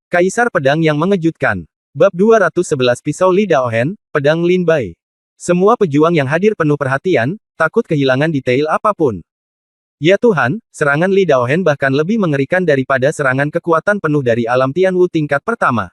Kaisar Pedang yang Mengejutkan. Bab 211 Pisau Li Daohen, Pedang Lin Bai. Semua pejuang yang hadir penuh perhatian, takut kehilangan detail apapun. Ya Tuhan, serangan Li Daohen bahkan lebih mengerikan daripada serangan kekuatan penuh dari alam Tianwu tingkat pertama.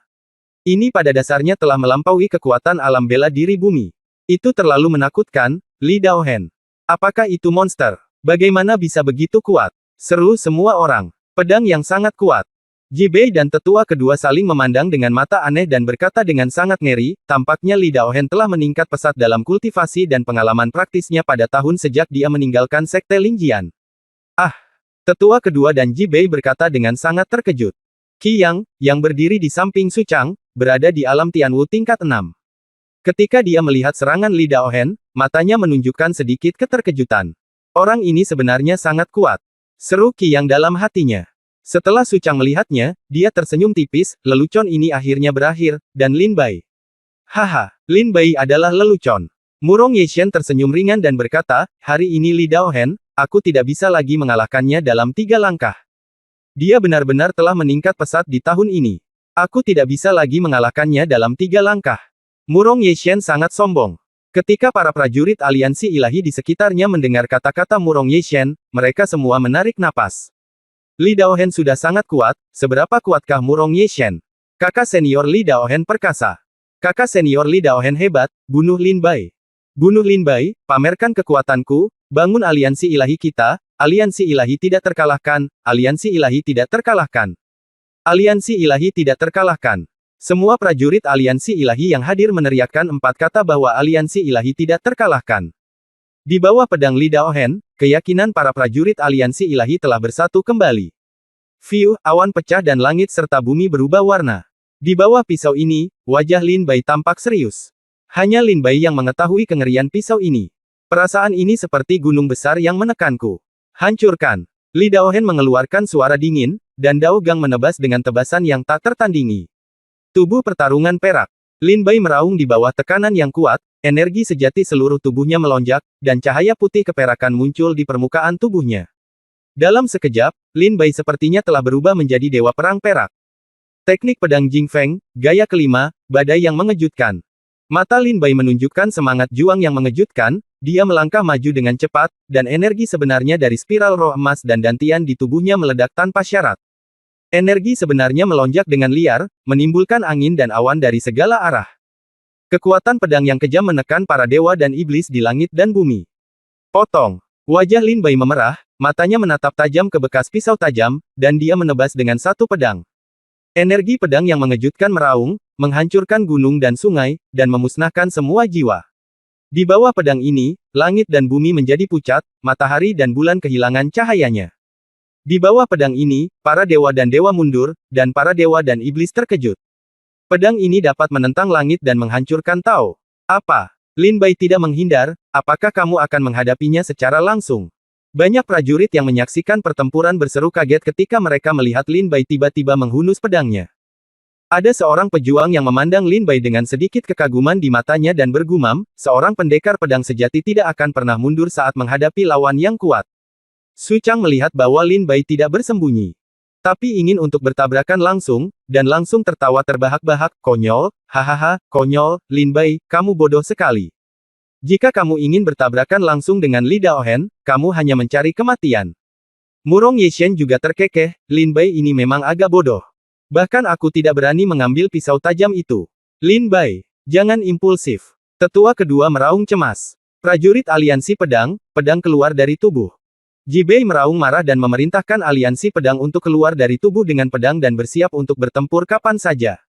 Ini pada dasarnya telah melampaui kekuatan alam bela diri bumi. Itu terlalu menakutkan, Li Daohen. Apakah itu monster? Bagaimana bisa begitu kuat? Seru semua orang. Pedang yang sangat kuat. Ji Bei dan tetua kedua saling memandang dengan mata aneh dan berkata dengan sangat ngeri, tampaknya Li Daohen telah meningkat pesat dalam kultivasi dan pengalaman praktisnya pada tahun sejak dia meninggalkan Sekte Lingjian. Ah! Tetua kedua dan Ji Bei berkata dengan sangat terkejut. Qi Yang, yang berdiri di samping Su Chang, berada di alam Tianwu tingkat 6. Ketika dia melihat serangan Li Daohen, matanya menunjukkan sedikit keterkejutan. Orang ini sebenarnya sangat kuat. Seru Qi Yang dalam hatinya. Setelah Su Chang melihatnya, dia tersenyum tipis, lelucon ini akhirnya berakhir, dan Lin Bai. Haha, Lin Bai adalah lelucon. Murong Yeshen tersenyum ringan dan berkata, hari ini Li Daohen, aku tidak bisa lagi mengalahkannya dalam 3 langkah. Dia benar-benar telah meningkat pesat di tahun ini. Aku tidak bisa lagi mengalahkannya dalam 3 langkah. Murong Yeshen sangat sombong. Ketika para prajurit aliansi ilahi di sekitarnya mendengar kata-kata Murong Yeshen, mereka semua menarik napas. Li Daohen sudah sangat kuat, seberapa kuatkah Murong Yeshen? Kakak senior Li Daohen perkasa. Kakak senior Li Daohen hebat, bunuh Lin Bai. Bunuh Lin Bai, pamerkan kekuatanku, bangun aliansi ilahi kita, aliansi ilahi tidak terkalahkan, aliansi ilahi tidak terkalahkan. Aliansi ilahi tidak terkalahkan. Semua prajurit aliansi ilahi yang hadir meneriakkan 4 kata bahwa aliansi ilahi tidak terkalahkan. Di bawah pedang Li Daohen, keyakinan para prajurit aliansi ilahi telah bersatu kembali. Fiu, awan pecah dan langit serta bumi berubah warna. Di bawah pisau ini, wajah Lin Bai tampak serius. Hanya Lin Bai yang mengetahui kengerian pisau ini. Perasaan ini seperti gunung besar yang menekanku. Hancurkan. Li Daohen mengeluarkan suara dingin, dan Dao Gang menebas dengan tebasan yang tak tertandingi. Tubuh pertarungan perak. Lin Bai meraung di bawah tekanan yang kuat, energi sejati seluruh tubuhnya melonjak, dan cahaya putih keperakan muncul di permukaan tubuhnya. Dalam sekejap, Lin Bai sepertinya telah berubah menjadi dewa perang perak. Teknik pedang Jing Feng, gaya kelima, badai yang mengejutkan. Mata Lin Bai menunjukkan semangat juang yang mengejutkan, dia melangkah maju dengan cepat, dan energi sebenarnya dari spiral roh emas dan dantian di tubuhnya meledak tanpa syarat. Energi sebenarnya melonjak dengan liar, menimbulkan angin dan awan dari segala arah. Kekuatan pedang yang kejam menekan para dewa dan iblis di langit dan bumi. Potong. Wajah Lin Bai memerah, matanya menatap tajam ke bekas pisau tajam, dan dia menebas dengan satu pedang. Energi pedang yang mengejutkan meraung, menghancurkan gunung dan sungai, dan memusnahkan semua jiwa. Di bawah pedang ini, langit dan bumi menjadi pucat, matahari dan bulan kehilangan cahayanya. Di bawah pedang ini, para dewa dan dewa mundur, dan para dewa dan iblis terkejut. Pedang ini dapat menentang langit dan menghancurkan Tao. Apa? Lin Bai tidak menghindar, apakah kamu akan menghadapinya secara langsung? Banyak prajurit yang menyaksikan pertempuran berseru kaget ketika mereka melihat Lin Bai tiba-tiba menghunus pedangnya. Ada seorang pejuang yang memandang Lin Bai dengan sedikit kekaguman di matanya dan bergumam, seorang pendekar pedang sejati tidak akan pernah mundur saat menghadapi lawan yang kuat. Su Chang melihat bahwa Lin Bai tidak bersembunyi. Tapi ingin untuk bertabrakan langsung, dan langsung tertawa terbahak-bahak, konyol, hahaha, konyol, Lin Bai, kamu bodoh sekali. Jika kamu ingin bertabrakan langsung dengan Li Daohen, kamu hanya mencari kematian. Murong Yeshen juga terkekeh, Lin Bai ini memang agak bodoh. Bahkan aku tidak berani mengambil pisau tajam itu. Lin Bai, jangan impulsif. Tetua kedua meraung cemas. Prajurit aliansi pedang keluar dari tubuh. Ji Bei meraung marah dan memerintahkan aliansi pedang untuk keluar dari tubuh dengan pedang dan bersiap untuk bertempur kapan saja.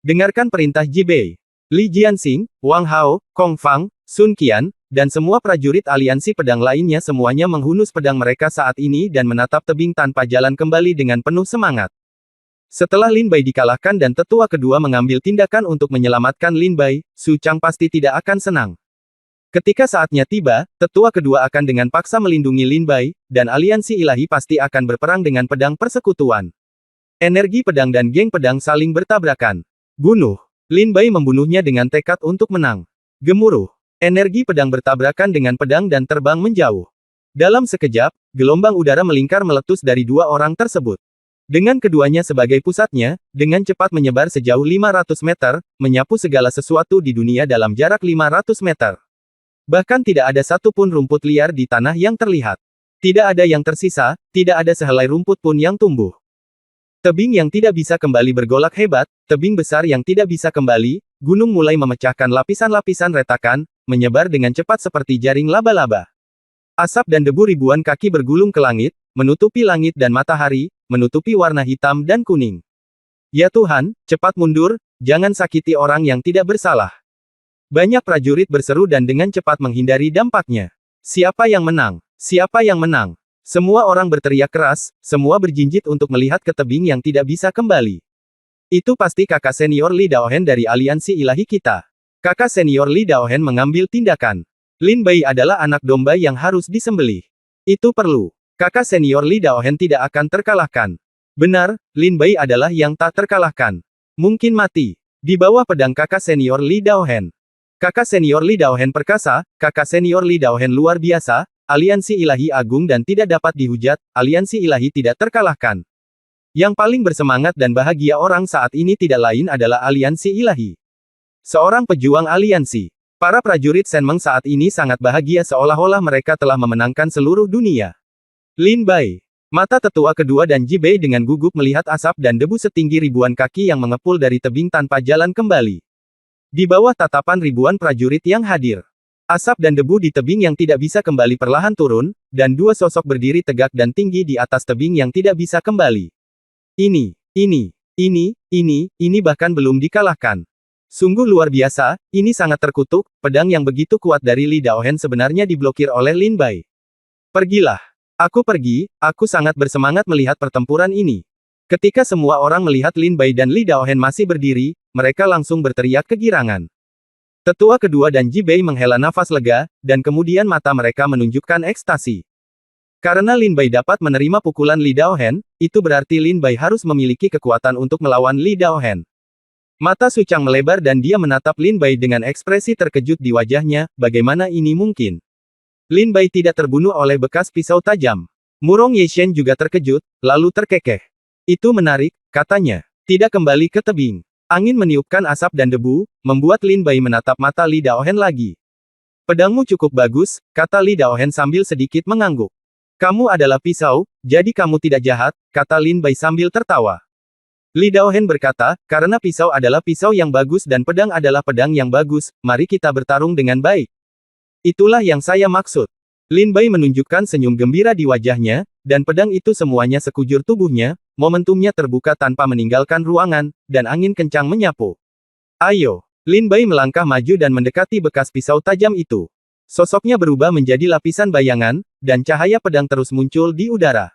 Dengarkan perintah Ji Bei. Li Jianxing, Wang Hao, Kong Fang, Sun Qian, dan semua prajurit aliansi pedang lainnya semuanya menghunus pedang mereka saat ini dan menatap tebing tanpa jalan kembali dengan penuh semangat. Setelah Lin Bai dikalahkan dan tetua kedua mengambil tindakan untuk menyelamatkan Lin Bai, Su Chang pasti tidak akan senang. Ketika saatnya tiba, tetua kedua akan dengan paksa melindungi Lin Bai, dan aliansi ilahi pasti akan berperang dengan pedang persekutuan. Energi pedang dan geng pedang saling bertabrakan. Bunuh. Lin Bai membunuhnya dengan tekad untuk menang. Gemuruh. Energi pedang bertabrakan dengan pedang dan terbang menjauh. Dalam sekejap, gelombang udara melingkar meletus dari dua orang tersebut. Dengan keduanya sebagai pusatnya, dengan cepat menyebar sejauh 500 meter, menyapu segala sesuatu di dunia dalam jarak 500 meter. Bahkan tidak ada satupun rumput liar di tanah yang terlihat. Tidak ada yang tersisa, tidak ada sehelai rumput pun yang tumbuh. Tebing yang tidak bisa kembali bergolak hebat, tebing besar yang tidak bisa kembali, gunung mulai memecahkan lapisan-lapisan retakan, menyebar dengan cepat seperti jaring laba-laba. Asap dan debu ribuan kaki bergulung ke langit, menutupi langit dan matahari, menutupi warna hitam dan kuning. Ya Tuhan, cepat mundur, jangan sakiti orang yang tidak bersalah. Banyak prajurit berseru dan dengan cepat menghindari dampaknya. Siapa yang menang? Siapa yang menang? Semua orang berteriak keras, semua berjinjit untuk melihat ke tebing yang tidak bisa kembali. Itu pasti kakak senior Li Daohen dari aliansi ilahi kita. Kakak senior Li Daohen mengambil tindakan. Lin Bai adalah anak domba yang harus disembelih. Itu perlu. Kakak senior Li Daohen tidak akan terkalahkan. Benar, Lin Bai adalah yang tak terkalahkan. Mungkin mati. Di bawah pedang kakak senior Li Daohen. Kakak senior Li Daohen perkasa, kakak senior Li Daohen luar biasa, aliansi ilahi agung dan tidak dapat dihujat, aliansi ilahi tidak terkalahkan. Yang paling bersemangat dan bahagia orang saat ini tidak lain adalah aliansi ilahi. Seorang pejuang aliansi. Para prajurit Senmeng saat ini sangat bahagia seolah-olah mereka telah memenangkan seluruh dunia. Lin Bai. Mata tetua kedua dan Ji Bei dengan gugup melihat asap dan debu setinggi ribuan kaki yang mengepul dari tebing tanpa jalan kembali. Di bawah tatapan ribuan prajurit yang hadir. Asap dan debu di tebing yang tidak bisa kembali perlahan turun, dan dua sosok berdiri tegak dan tinggi di atas tebing yang tidak bisa kembali. Ini bahkan belum dikalahkan. Sungguh luar biasa, ini sangat terkutuk, pedang yang begitu kuat dari Li Daohen sebenarnya diblokir oleh Lin Bai. Pergilah. Aku pergi, aku sangat bersemangat melihat pertempuran ini. Ketika semua orang melihat Lin Bai dan Li Daohen masih berdiri, mereka langsung berteriak kegirangan. Tetua kedua dan Ji Bei menghela nafas lega, dan kemudian mata mereka menunjukkan ekstasi. Karena Lin Bai dapat menerima pukulan Li Daohen, itu berarti Lin Bai harus memiliki kekuatan untuk melawan Li Daohen. Mata Su Chang melebar dan dia menatap Lin Bai dengan ekspresi terkejut di wajahnya, bagaimana ini mungkin? Lin Bai tidak terbunuh oleh bekas pisau tajam. Murong Yeshen juga terkejut, lalu terkekeh. Itu menarik, katanya. Tidak kembali ke tebing. Angin meniupkan asap dan debu, membuat Lin Bai menatap mata Li Daohen lagi. Pedangmu cukup bagus, kata Li Daohen sambil sedikit mengangguk. Kamu adalah pisau, jadi kamu tidak jahat, kata Lin Bai sambil tertawa. Li Daohen berkata, karena pisau adalah pisau yang bagus dan pedang adalah pedang yang bagus, mari kita bertarung dengan baik. Itulah yang saya maksud. Lin Bai menunjukkan senyum gembira di wajahnya, dan pedang itu semuanya sekujur tubuhnya, momentumnya terbuka tanpa meninggalkan ruangan, dan angin kencang menyapu. Ayo! Lin Bai melangkah maju dan mendekati bekas pisau tajam itu. Sosoknya berubah menjadi lapisan bayangan, dan cahaya pedang terus muncul di udara.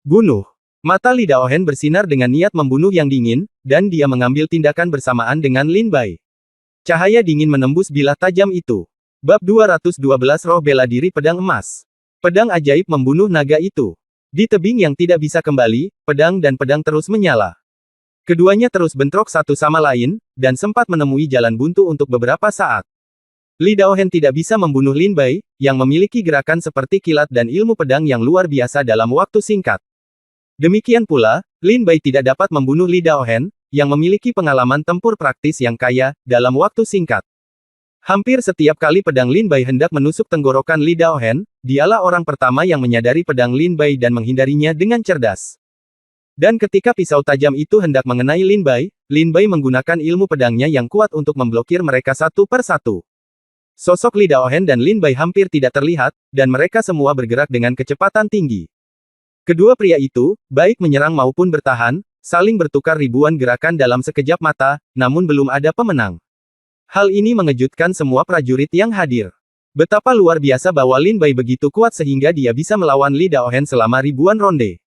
Bunuh! Mata Li Daohen bersinar dengan niat membunuh yang dingin, dan dia mengambil tindakan bersamaan dengan Lin Bai. Cahaya dingin menembus bilah tajam itu. Bab 212 Roh Bela Diri Pedang Emas. Pedang ajaib membunuh naga itu. Di tebing yang tidak bisa kembali, pedang dan pedang terus menyala. Keduanya terus bentrok satu sama lain, dan sempat menemui jalan buntu untuk beberapa saat. Li Daohen tidak bisa membunuh Lin Bai, yang memiliki gerakan seperti kilat dan ilmu pedang yang luar biasa dalam waktu singkat. Demikian pula, Lin Bai tidak dapat membunuh Li Daohen, yang memiliki pengalaman tempur praktis yang kaya, dalam waktu singkat. Hampir setiap kali pedang Lin Bai hendak menusuk tenggorokan Li Daohen, dialah orang pertama yang menyadari pedang Lin Bai dan menghindarinya dengan cerdas. Dan ketika pisau tajam itu hendak mengenai Lin Bai menggunakan ilmu pedangnya yang kuat untuk memblokir mereka satu per satu. Sosok Li Daohen dan Lin Bai hampir tidak terlihat, dan mereka semua bergerak dengan kecepatan tinggi. Kedua pria itu, baik menyerang maupun bertahan, saling bertukar ribuan gerakan dalam sekejap mata, namun belum ada pemenang. Hal ini mengejutkan semua prajurit yang hadir. Betapa luar biasa bahwa Lin Bai begitu kuat sehingga dia bisa melawan Li Daohen selama ribuan ronde.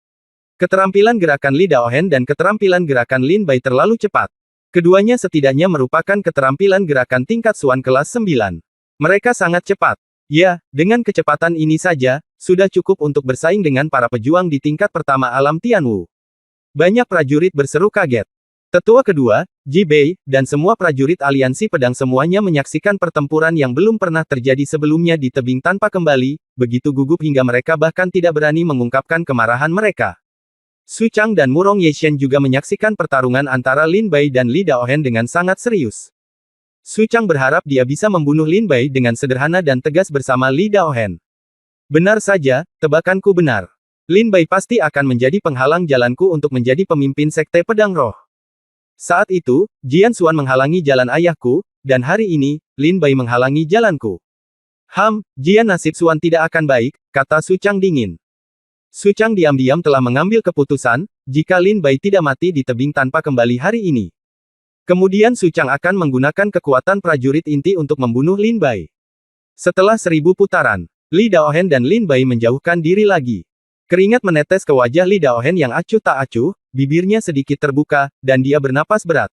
Keterampilan gerakan Li Daohen dan keterampilan gerakan Lin Bai terlalu cepat. Keduanya setidaknya merupakan keterampilan gerakan tingkat Suan kelas 9. Mereka sangat cepat. Ya, dengan kecepatan ini saja, sudah cukup untuk bersaing dengan para pejuang di tingkat pertama alam Tianwu. Banyak prajurit berseru kaget. Tetua kedua, Ji Bei, dan semua prajurit aliansi pedang semuanya menyaksikan pertempuran yang belum pernah terjadi sebelumnya di tebing tanpa kembali, begitu gugup hingga mereka bahkan tidak berani mengungkapkan kemarahan mereka. Su Chang dan Murong Yeshen juga menyaksikan pertarungan antara Lin Bai dan Li Daohen dengan sangat serius. Su Chang berharap dia bisa membunuh Lin Bai dengan sederhana dan tegas bersama Li Daohen. Benar saja, tebakanku benar. Lin Bai pasti akan menjadi penghalang jalanku untuk menjadi pemimpin Sekte Pedang Roh. Saat itu, Jian Xuan menghalangi jalan ayahku, dan hari ini, Lin Bai menghalangi jalanku. Jian nasib Xuan tidak akan baik, kata Su Chang dingin. Su Chang diam-diam telah mengambil keputusan, jika Lin Bai tidak mati di tebing tanpa kembali hari ini. Kemudian Su Chang akan menggunakan kekuatan prajurit inti untuk membunuh Lin Bai. Setelah 1000 putaran, Li Daohen dan Lin Bai menjauhkan diri lagi. Keringat menetes ke wajah Li Daohen yang acuh tak acuh, bibirnya sedikit terbuka, dan dia bernapas berat.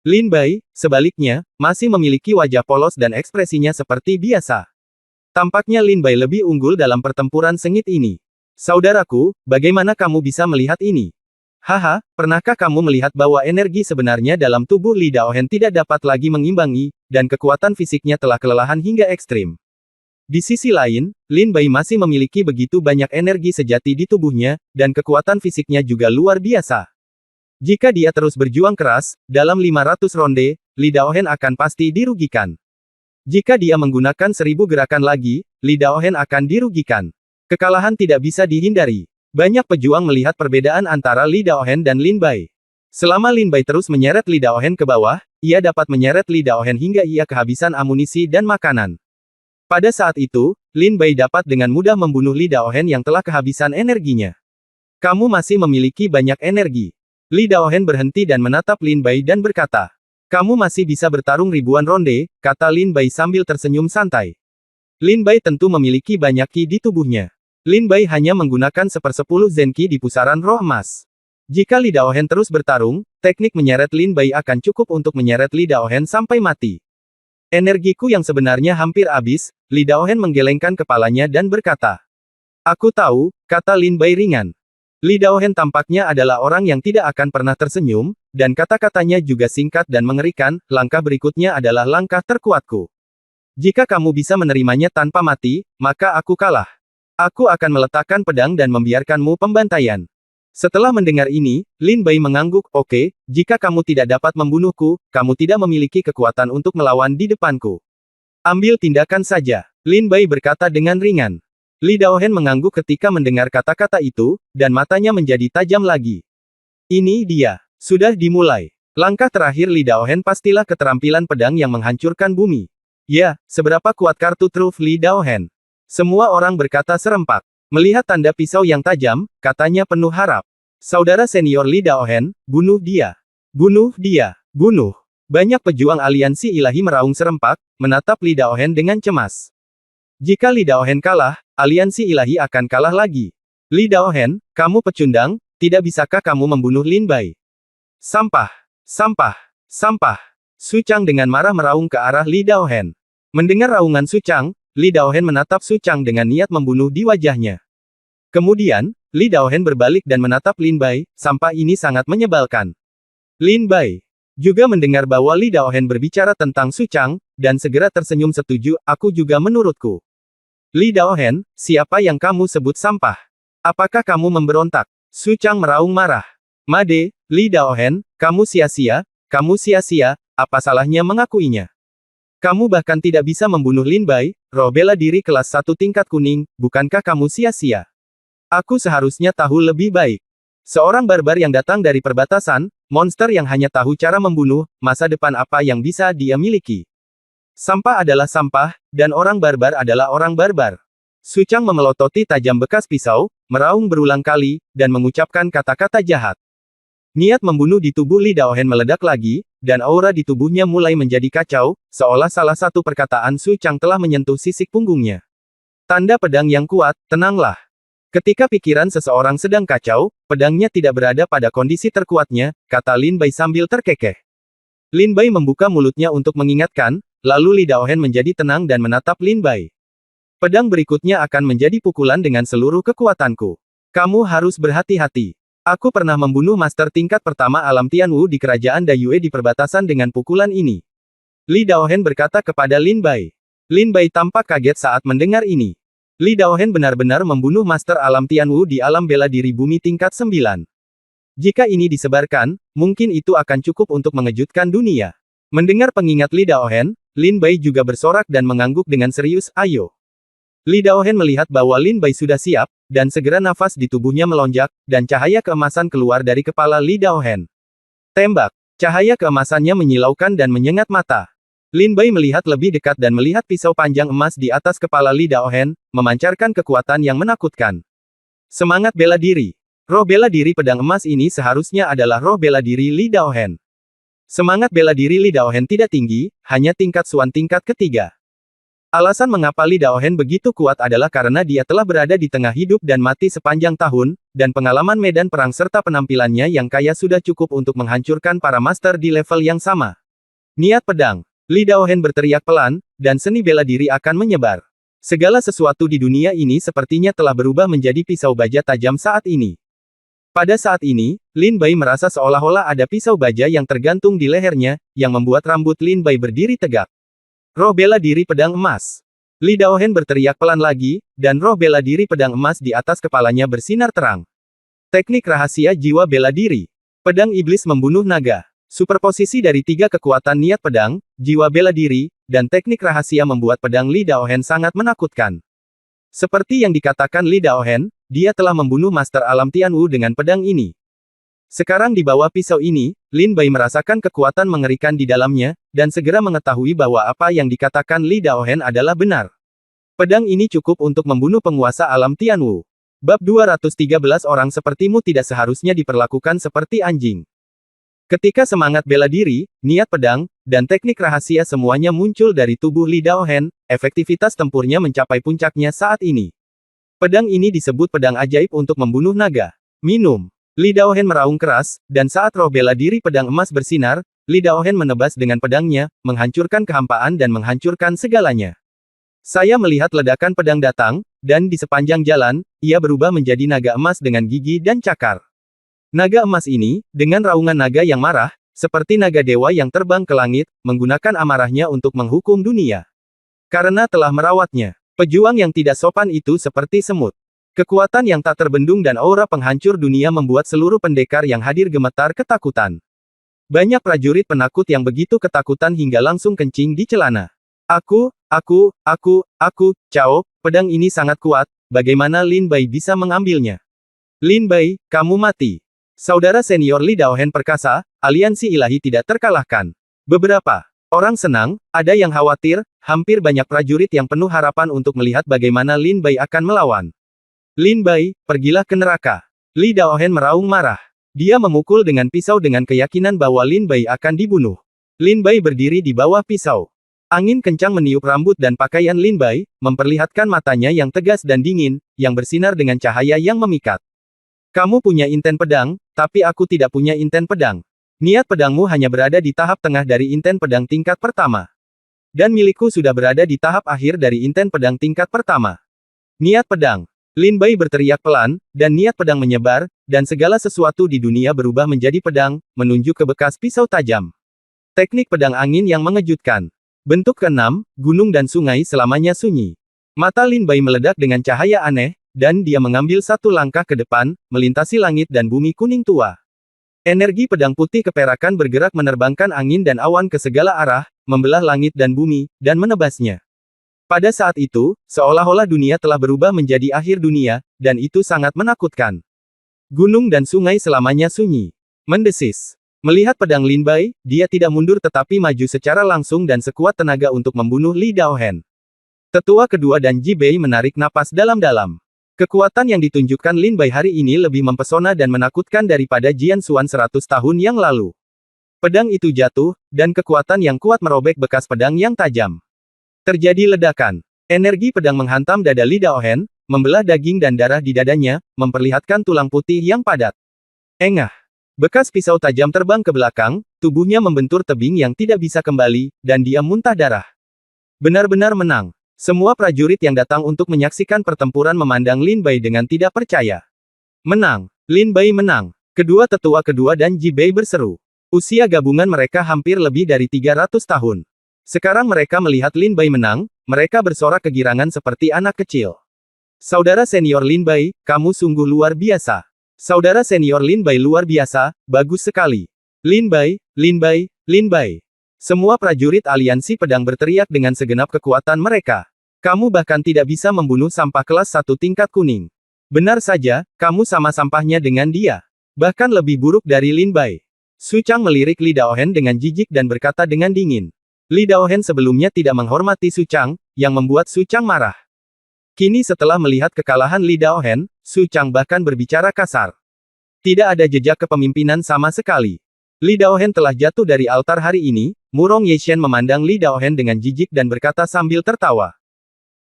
Lin Bai, sebaliknya, masih memiliki wajah polos dan ekspresinya seperti biasa. Tampaknya Lin Bai lebih unggul dalam pertempuran sengit ini. Saudaraku, bagaimana kamu bisa melihat ini? Haha, pernahkah kamu melihat bahwa energi sebenarnya dalam tubuh Li Daohen tidak dapat lagi mengimbangi, dan kekuatan fisiknya telah kelelahan hingga ekstrim. Di sisi lain, Lin Bai masih memiliki begitu banyak energi sejati di tubuhnya, dan kekuatan fisiknya juga luar biasa. Jika dia terus berjuang keras, dalam 500 ronde, Li Daohen akan pasti dirugikan. Jika dia menggunakan 1000 gerakan lagi, Li Daohen akan dirugikan. Kekalahan tidak bisa dihindari. Banyak pejuang melihat perbedaan antara Li Daohen dan Lin Bai. Selama Lin Bai terus menyeret Li Daohen ke bawah, ia dapat menyeret Li Daohen hingga ia kehabisan amunisi dan makanan. Pada saat itu, Lin Bai dapat dengan mudah membunuh Li Daohen yang telah kehabisan energinya. Kamu masih memiliki banyak energi. Li Daohen berhenti dan menatap Lin Bai dan berkata, kamu masih bisa bertarung ribuan ronde, kata Lin Bai sambil tersenyum santai. Lin Bai tentu memiliki banyak ki di tubuhnya. Lin Bai hanya menggunakan 1/10 Zenki di pusaran roh emas. Jika Li Daohen terus bertarung, teknik menyeret Lin Bai akan cukup untuk menyeret Li Daohen sampai mati. Energiku yang sebenarnya hampir habis, Li Daohen menggelengkan kepalanya dan berkata. Aku tahu, kata Lin Bai ringan. Li Daohen tampaknya adalah orang yang tidak akan pernah tersenyum, dan kata-katanya juga singkat dan mengerikan, langkah berikutnya adalah langkah terkuatku. Jika kamu bisa menerimanya tanpa mati, maka aku kalah. Aku akan meletakkan pedang dan membiarkanmu pembantaian. Setelah mendengar ini, Lin Bai mengangguk, oke, jika kamu tidak dapat membunuhku, kamu tidak memiliki kekuatan untuk melawan di depanku. Ambil tindakan saja. Lin Bai berkata dengan ringan. Li Daohen mengangguk ketika mendengar kata-kata itu, dan matanya menjadi tajam lagi. Ini dia. Sudah dimulai. Langkah terakhir Li Daohen pastilah keterampilan pedang yang menghancurkan bumi. Ya, seberapa kuat kartu truf Li Daohen? Semua orang berkata serempak. Melihat tanda pisau yang tajam, katanya penuh harap. Saudara senior Li Daohen, bunuh dia. Bunuh dia. Bunuh. Banyak pejuang aliansi ilahi meraung serempak, menatap Li Daohen dengan cemas. Jika Li Daohen kalah, aliansi ilahi akan kalah lagi. Li Daohen, kamu pecundang, tidak bisakah kamu membunuh Lin Bai? Sampah. Sampah. Sampah. Su Chang dengan marah meraung ke arah Li Daohen. Mendengar raungan Su Chang, Li Daohen menatap Su Chang dengan niat membunuh di wajahnya. Kemudian, Li Daohen berbalik dan menatap Lin Bai, sampah ini sangat menyebalkan. Lin Bai juga mendengar bahwa Li Daohen berbicara tentang Su Chang, dan segera tersenyum setuju, aku juga menurutku. Li Daohen, siapa yang kamu sebut sampah? Apakah kamu memberontak? Su Chang meraung marah. Made, Li Daohen, kamu sia-sia, apa salahnya mengakuinya? Kamu bahkan tidak bisa membunuh Lin Bai, roh bela diri kelas 1 tingkat kuning, bukankah kamu sia-sia? Aku seharusnya tahu lebih baik. Seorang barbar yang datang dari perbatasan, monster yang hanya tahu cara membunuh, masa depan apa yang bisa dia miliki? Sampah adalah sampah, dan orang barbar adalah orang barbar. Su Chang memelototi tajam bekas pisau, meraung berulang kali, dan mengucapkan kata-kata jahat. Niat membunuh di tubuh Li Daohen meledak lagi, dan aura di tubuhnya mulai menjadi kacau, seolah salah satu perkataan Su Chang telah menyentuh sisik punggungnya. Tanda pedang yang kuat, tenanglah. Ketika pikiran seseorang sedang kacau, pedangnya tidak berada pada kondisi terkuatnya, kata Lin Bai sambil terkekeh. Lin Bai membuka mulutnya untuk mengingatkan, lalu Li Daohen menjadi tenang dan menatap Lin Bai. Pedang berikutnya akan menjadi pukulan dengan seluruh kekuatanku. Kamu harus berhati-hati. Aku pernah membunuh master tingkat pertama alam Tianwu di kerajaan Dayue di perbatasan dengan pukulan ini. Li Daohen berkata kepada Lin Bai. Lin Bai tampak kaget saat mendengar ini. Li Daohen benar-benar membunuh master alam Tianwu di alam bela diri bumi tingkat 9. Jika ini disebarkan, mungkin itu akan cukup untuk mengejutkan dunia. Mendengar pengingat Li Daohen, Lin Bai juga bersorak dan mengangguk dengan serius, ayo. Li Daohen melihat bahwa Lin Bai sudah siap, dan segera nafas di tubuhnya melonjak, dan cahaya keemasan keluar dari kepala Li Daohen. Tembak. Cahaya keemasannya menyilaukan dan menyengat mata. Lin Bai melihat lebih dekat dan melihat pisau panjang emas di atas kepala Li Daohen, memancarkan kekuatan yang menakutkan. Semangat bela diri. Roh bela diri pedang emas ini seharusnya adalah roh bela diri Li Daohen. Semangat bela diri Li Daohen tidak tinggi, hanya tingkat Suan tingkat ketiga. Alasan mengapa Li Daohen begitu kuat adalah karena dia telah berada di tengah hidup dan mati sepanjang tahun, dan pengalaman medan perang serta penampilannya yang kaya sudah cukup untuk menghancurkan para master di level yang sama. Niat pedang. Li Daohen berteriak pelan, dan seni bela diri akan menyebar. Segala sesuatu di dunia ini sepertinya telah berubah menjadi pisau baja tajam saat ini. Pada saat ini, Lin Bai merasa seolah-olah ada pisau baja yang tergantung di lehernya, yang membuat rambut Lin Bai berdiri tegak. Roh bela diri pedang emas. Li Daohen berteriak pelan lagi, dan roh bela diri pedang emas di atas kepalanya bersinar terang. Teknik rahasia jiwa bela diri. Pedang iblis membunuh naga. Superposisi dari tiga kekuatan niat pedang, jiwa bela diri, dan teknik rahasia membuat pedang Li Daohen sangat menakutkan. Seperti yang dikatakan Li Daohen, dia telah membunuh Master Alam Tianwu dengan pedang ini. Sekarang di bawah pisau ini, Lin Bai merasakan kekuatan mengerikan di dalamnya, dan segera mengetahui bahwa apa yang dikatakan Li Daohen adalah benar. Pedang ini cukup untuk membunuh penguasa alam Tianwu. Bab 213 orang sepertimu tidak seharusnya diperlakukan seperti anjing. Ketika semangat bela diri, niat pedang, dan teknik rahasia semuanya muncul dari tubuh Li Daohen, efektivitas tempurnya mencapai puncaknya saat ini. Pedang ini disebut pedang ajaib untuk membunuh naga. Minum. Li Daohen meraung keras, dan saat roh bela diri pedang emas bersinar, Li Daohen menebas dengan pedangnya, menghancurkan kehampaan dan menghancurkan segalanya. Saya melihat ledakan pedang datang, dan di sepanjang jalan, ia berubah menjadi naga emas dengan gigi dan cakar. Naga emas ini, dengan raungan naga yang marah, seperti naga dewa yang terbang ke langit, menggunakan amarahnya untuk menghukum dunia. Karena telah merawatnya, pejuang yang tidak sopan itu seperti semut. Kekuatan yang tak terbendung dan aura penghancur dunia membuat seluruh pendekar yang hadir gemetar ketakutan. Banyak prajurit penakut yang begitu ketakutan hingga langsung kencing di celana. Aku, Cao, pedang ini sangat kuat, bagaimana Lin Bai bisa mengambilnya? Lin Bai, kamu mati. Saudara senior Li Daohen perkasa, aliansi ilahi tidak terkalahkan. Beberapa orang senang, ada yang khawatir, hampir banyak prajurit yang penuh harapan untuk melihat bagaimana Lin Bai akan melawan. Lin Bai, pergilah ke neraka. Li Daohen meraung marah. Dia memukul dengan pisau dengan keyakinan bahwa Lin Bai akan dibunuh. Lin Bai berdiri di bawah pisau. Angin kencang meniup rambut dan pakaian Lin Bai, memperlihatkan matanya yang tegas dan dingin, yang bersinar dengan cahaya yang memikat. Kamu punya inten pedang, tapi aku tidak punya inten pedang. Niat pedangmu hanya berada di tahap tengah dari inten pedang tingkat pertama. Dan milikku sudah berada di tahap akhir dari inten pedang tingkat pertama. Niat pedang. Lin Bai berteriak pelan, dan niat pedang menyebar, dan segala sesuatu di dunia berubah menjadi pedang, menunjuk ke bekas pisau tajam. Teknik pedang angin yang mengejutkan. Bentuk keenam, gunung dan sungai selamanya sunyi. Mata Lin Bai meledak dengan cahaya aneh, dan dia mengambil satu langkah ke depan, melintasi langit dan bumi kuning tua. Energi pedang putih keperakan bergerak menerbangkan angin dan awan ke segala arah, membelah langit dan bumi, dan menebasnya. Pada saat itu, seolah-olah dunia telah berubah menjadi akhir dunia, dan itu sangat menakutkan. Gunung dan sungai selamanya sunyi. Mendesis. Melihat pedang Lin Bai, dia tidak mundur tetapi maju secara langsung dan sekuat tenaga untuk membunuh Li Daohen. Tetua kedua dan Ji Bei menarik napas dalam-dalam. Kekuatan yang ditunjukkan Lin Bai hari ini lebih mempesona dan menakutkan daripada Jian Xuan 100 tahun yang lalu. Pedang itu jatuh, dan kekuatan yang kuat merobek bekas pedang yang tajam. Terjadi ledakan. Energi pedang menghantam dada Li Daohen, membelah daging dan darah di dadanya, memperlihatkan tulang putih yang padat. Engah. Bekas pisau tajam terbang ke belakang, tubuhnya membentur tebing yang tidak bisa kembali, dan dia muntah darah. Benar-benar menang. Semua prajurit yang datang untuk menyaksikan pertempuran memandang Lin Bai dengan tidak percaya. Menang. Lin Bai menang. Kedua tetua kedua dan Ji Bei berseru. Usia gabungan mereka hampir lebih dari 300 tahun. Sekarang mereka melihat Lin Bai menang, mereka bersorak kegirangan seperti anak kecil. Saudara senior Lin Bai, kamu sungguh luar biasa. Saudara senior Lin Bai luar biasa, bagus sekali. Lin Bai, Lin Bai, Lin Bai. Semua prajurit aliansi pedang berteriak dengan segenap kekuatan mereka. Kamu bahkan tidak bisa membunuh sampah kelas 1 tingkat kuning. Benar saja, kamu sama sampahnya dengan dia. Bahkan lebih buruk dari Lin Bai. Su Chang melirik Li Daohen dengan jijik dan berkata dengan dingin. Li Daohen sebelumnya tidak menghormati Su Chang, yang membuat Su Chang marah. Kini setelah melihat kekalahan Li Daohen, Su Chang bahkan berbicara kasar. Tidak ada jejak kepemimpinan sama sekali. Li Daohen telah jatuh dari altar hari ini. Murong Yeshen memandang Li Daohen dengan jijik dan berkata sambil tertawa.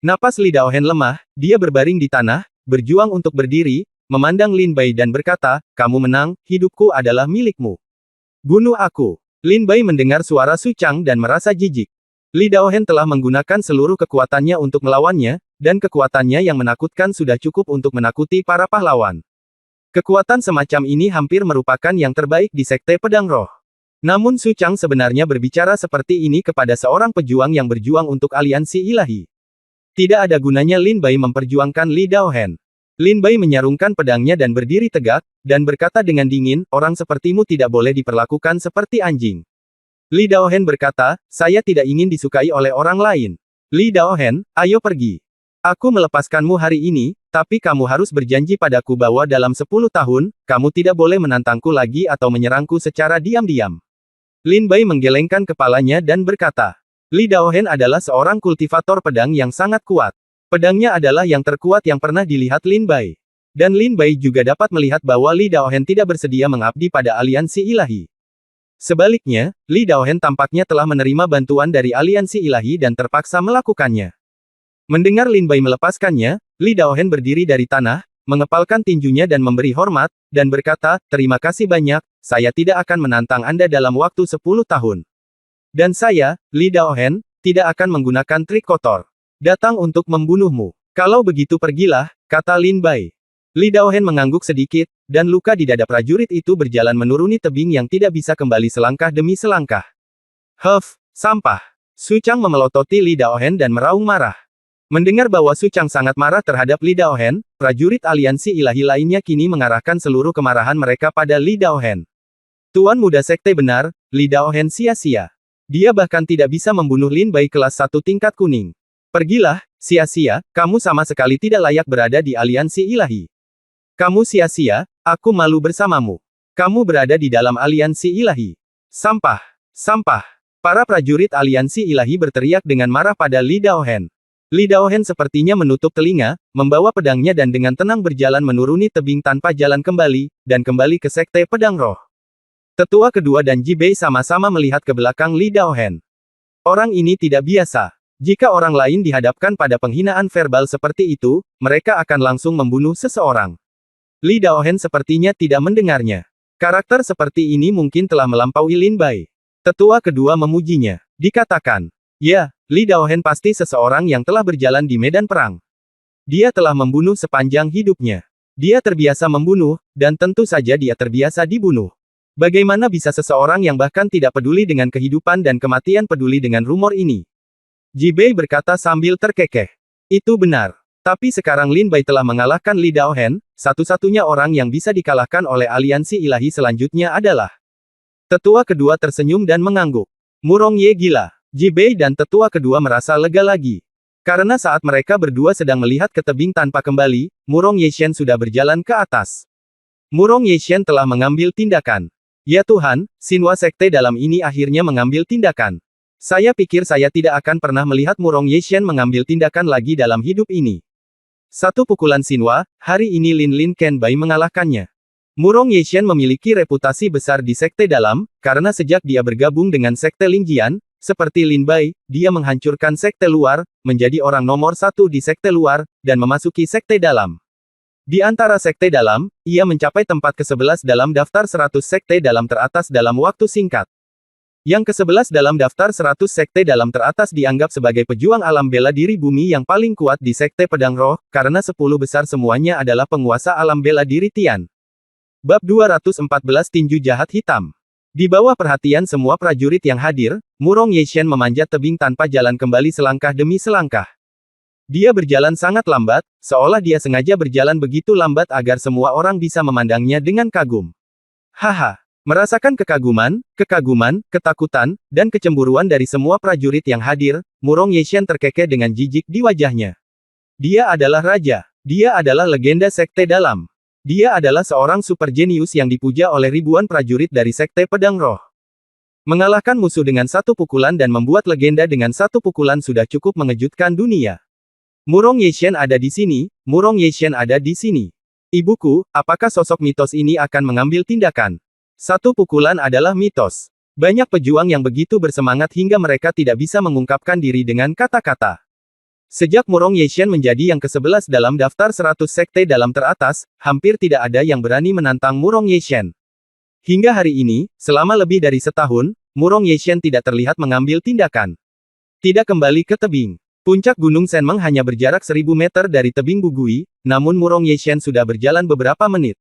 Napas Li Daohen lemah, dia berbaring di tanah, berjuang untuk berdiri, memandang Lin Bai dan berkata, kamu menang, hidupku adalah milikmu. Bunuh aku. Lin Bai mendengar suara Su Chang dan merasa jijik. Li Daohen telah menggunakan seluruh kekuatannya untuk melawannya, dan kekuatannya yang menakutkan sudah cukup untuk menakuti para pahlawan. Kekuatan semacam ini hampir merupakan yang terbaik di Sekte Pedang Roh. Namun Su Chang sebenarnya berbicara seperti ini kepada seorang pejuang yang berjuang untuk aliansi ilahi. Tidak ada gunanya Lin Bai memperjuangkan Li Daohen. Lin Bai menyarungkan pedangnya dan berdiri tegak, dan berkata dengan dingin, orang sepertimu tidak boleh diperlakukan seperti anjing. Li Daohen berkata, saya tidak ingin disukai oleh orang lain. Li Daohen, ayo pergi. Aku melepaskanmu hari ini, tapi kamu harus berjanji padaku bahwa dalam 10 tahun, kamu tidak boleh menantangku lagi atau menyerangku secara diam-diam. Lin Bai menggelengkan kepalanya dan berkata, Li Daohen adalah seorang kultivator pedang yang sangat kuat. Pedangnya adalah yang terkuat yang pernah dilihat Lin Bai. Dan Lin Bai juga dapat melihat bahwa Li Daohen tidak bersedia mengabdi pada aliansi ilahi. Sebaliknya, Li Daohen tampaknya telah menerima bantuan dari aliansi ilahi dan terpaksa melakukannya. Mendengar Lin Bai melepaskannya, Li Daohen berdiri dari tanah, mengepalkan tinjunya dan memberi hormat, dan berkata, terima kasih banyak, saya tidak akan menantang Anda dalam waktu 10 tahun. Dan saya, Li Daohen, tidak akan menggunakan trik kotor. Datang untuk membunuhmu. Kalau begitu pergilah, kata Lin Bai. Li Daohen mengangguk sedikit, dan luka di dada prajurit itu berjalan menuruni tebing yang tidak bisa kembali selangkah demi selangkah. Huff, sampah. Su Chang memelototi Li Daohen dan meraung marah. Mendengar bahwa Su Chang sangat marah terhadap Li Daohen, prajurit aliansi ilahi lainnya kini mengarahkan seluruh kemarahan mereka pada Li Daohen. Tuan muda sekte benar, Li Daohen sia-sia. Dia bahkan tidak bisa membunuh Lin Bai kelas 1 tingkat kuning. Pergilah, sia-sia, kamu sama sekali tidak layak berada di aliansi ilahi. Kamu sia-sia, aku malu bersamamu. Kamu berada di dalam aliansi ilahi. Sampah, sampah. Para prajurit aliansi ilahi berteriak dengan marah pada Li Daohen. Li Daohen sepertinya menutup telinga, membawa pedangnya dan dengan tenang berjalan menuruni tebing tanpa jalan kembali, dan kembali ke Sekte Pedang Roh. Tetua kedua dan Ji Bei sama-sama melihat ke belakang Li Daohen. Orang ini tidak biasa. Jika orang lain dihadapkan pada penghinaan verbal seperti itu, mereka akan langsung membunuh seseorang. Li Daohen sepertinya tidak mendengarnya. Karakter seperti ini mungkin telah melampaui Lin Bai. Tetua kedua memujinya. Dikatakan, ya, Li Daohen pasti seseorang yang telah berjalan di medan perang. Dia telah membunuh sepanjang hidupnya. Dia terbiasa membunuh, dan tentu saja dia terbiasa dibunuh. Bagaimana bisa seseorang yang bahkan tidak peduli dengan kehidupan dan kematian peduli dengan rumor ini? Ji Bei berkata sambil terkekeh. Itu benar. Tapi sekarang Lin Bai telah mengalahkan Li Daohen, satu-satunya orang yang bisa dikalahkan oleh aliansi ilahi selanjutnya adalah. Tetua kedua tersenyum dan mengangguk. Murong Ye gila. Ji Bei dan tetua kedua merasa lega lagi. Karena saat mereka berdua sedang melihat ke tebing tanpa kembali, Murong Yeshen sudah berjalan ke atas. Murong Yeshen telah mengambil tindakan. Ya Tuhan, Xinhua Sekte dalam ini akhirnya mengambil tindakan. Saya pikir saya tidak akan pernah melihat Murong Yeshen mengambil tindakan lagi dalam hidup ini. Satu pukulan Xinhua, hari ini Lin Lin Ken Bai mengalahkannya. Murong Yeshen memiliki reputasi besar di Sekte Dalam, karena sejak dia bergabung dengan Sekte Lingjian, seperti Lin Bai, dia menghancurkan Sekte Luar, menjadi orang nomor 1 di Sekte Luar, dan memasuki Sekte Dalam. Di antara Sekte Dalam, ia mencapai tempat ke-11 dalam daftar 100 Sekte Dalam teratas dalam waktu singkat. Yang ke-11 dalam daftar 100 Sekte Dalam teratas dianggap sebagai pejuang alam bela diri bumi yang paling kuat di Sekte Pedang Roh, karena 10 besar semuanya adalah penguasa alam bela diri Tian. Bab 214 Tinju Jahat Hitam. Di bawah perhatian semua prajurit yang hadir, Murong Yeshen memanjat tebing tanpa jalan kembali selangkah demi selangkah. Dia berjalan sangat lambat, seolah dia sengaja berjalan begitu lambat agar semua orang bisa memandangnya dengan kagum. Haha. Merasakan kekaguman, ketakutan, dan kecemburuan dari semua prajurit yang hadir, Murong Yeshen terkekeh dengan jijik di wajahnya. Dia adalah raja. Dia adalah legenda sekte dalam. Dia adalah seorang super jenius yang dipuja oleh ribuan prajurit dari sekte pedang roh. Mengalahkan musuh dengan satu pukulan dan membuat legenda dengan satu pukulan sudah cukup mengejutkan dunia. Murong Yeshen ada di sini, Murong Yeshen ada di sini. Ibuku, apakah sosok mitos ini akan mengambil tindakan? Satu pukulan adalah mitos. Banyak pejuang yang begitu bersemangat hingga mereka tidak bisa mengungkapkan diri dengan kata-kata. Sejak Murong Yeshen menjadi yang ke-11 dalam daftar 100 sekte dalam teratas, hampir tidak ada yang berani menantang Murong Yeshen. Hingga hari ini, selama lebih dari setahun, Murong Yeshen tidak terlihat mengambil tindakan. Tidak kembali ke tebing. Puncak Gunung Senmeng hanya berjarak 1000 meter dari tebing Bugui, namun Murong Yeshen sudah berjalan beberapa menit.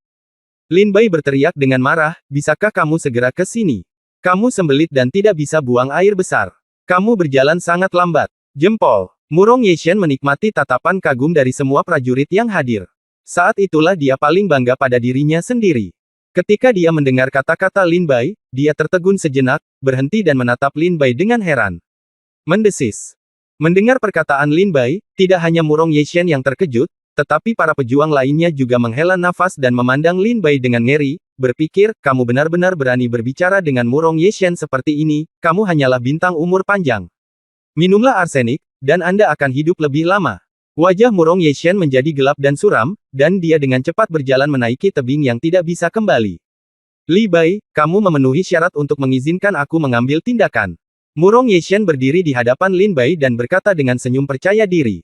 Lin Bai berteriak dengan marah, bisakah kamu segera ke sini? Kamu sembelit dan tidak bisa buang air besar. Kamu berjalan sangat lambat. Jempol. Murong Yeshen menikmati tatapan kagum dari semua prajurit yang hadir. Saat itulah dia paling bangga pada dirinya sendiri. Ketika dia mendengar kata-kata Lin Bai, dia tertegun sejenak, berhenti dan menatap Lin Bai dengan heran. Mendesis. Mendengar perkataan Lin Bai, tidak hanya Murong Yeshen yang terkejut, tetapi para pejuang lainnya juga menghela nafas dan memandang Lin Bai dengan ngeri, berpikir, kamu benar-benar berani berbicara dengan Murong Yeshen seperti ini, kamu hanyalah bintang umur panjang. Minumlah arsenik, dan Anda akan hidup lebih lama. Wajah Murong Yeshen menjadi gelap dan suram, dan dia dengan cepat berjalan menaiki tebing yang tidak bisa kembali. Li Bai, kamu memenuhi syarat untuk mengizinkan aku mengambil tindakan. Murong Yeshen berdiri di hadapan Lin Bai dan berkata dengan senyum percaya diri.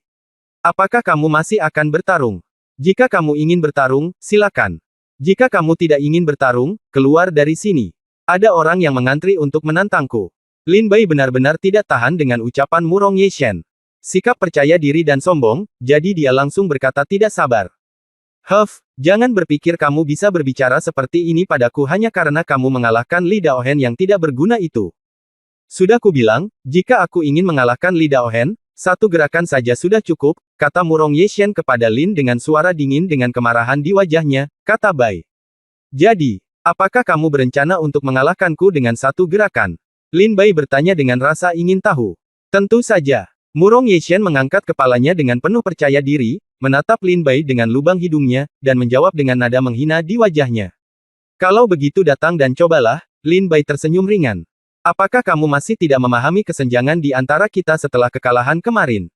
Apakah kamu masih akan bertarung? Jika kamu ingin bertarung, silakan. Jika kamu tidak ingin bertarung, keluar dari sini. Ada orang yang mengantri untuk menantangku. Lin Bai benar-benar tidak tahan dengan ucapan Murong Yeshen. Sikap percaya diri dan sombong, jadi dia langsung berkata tidak sabar. Huff, jangan berpikir kamu bisa berbicara seperti ini padaku hanya karena kamu mengalahkan Li Daohen yang tidak berguna itu. Sudah kubilang, jika aku ingin mengalahkan Li Daohen, satu gerakan saja sudah cukup, kata Murong Yeshen kepada Lin dengan suara dingin dengan kemarahan di wajahnya, kata Bai. Jadi, apakah kamu berencana untuk mengalahkanku dengan satu gerakan? Lin Bai bertanya dengan rasa ingin tahu. Tentu saja. Murong Yeshen mengangkat kepalanya dengan penuh percaya diri, menatap Lin Bai dengan lubang hidungnya, dan menjawab dengan nada menghina di wajahnya. Kalau begitu datang dan cobalah, Lin Bai tersenyum ringan. Apakah kamu masih tidak memahami kesenjangan di antara kita setelah kekalahan kemarin?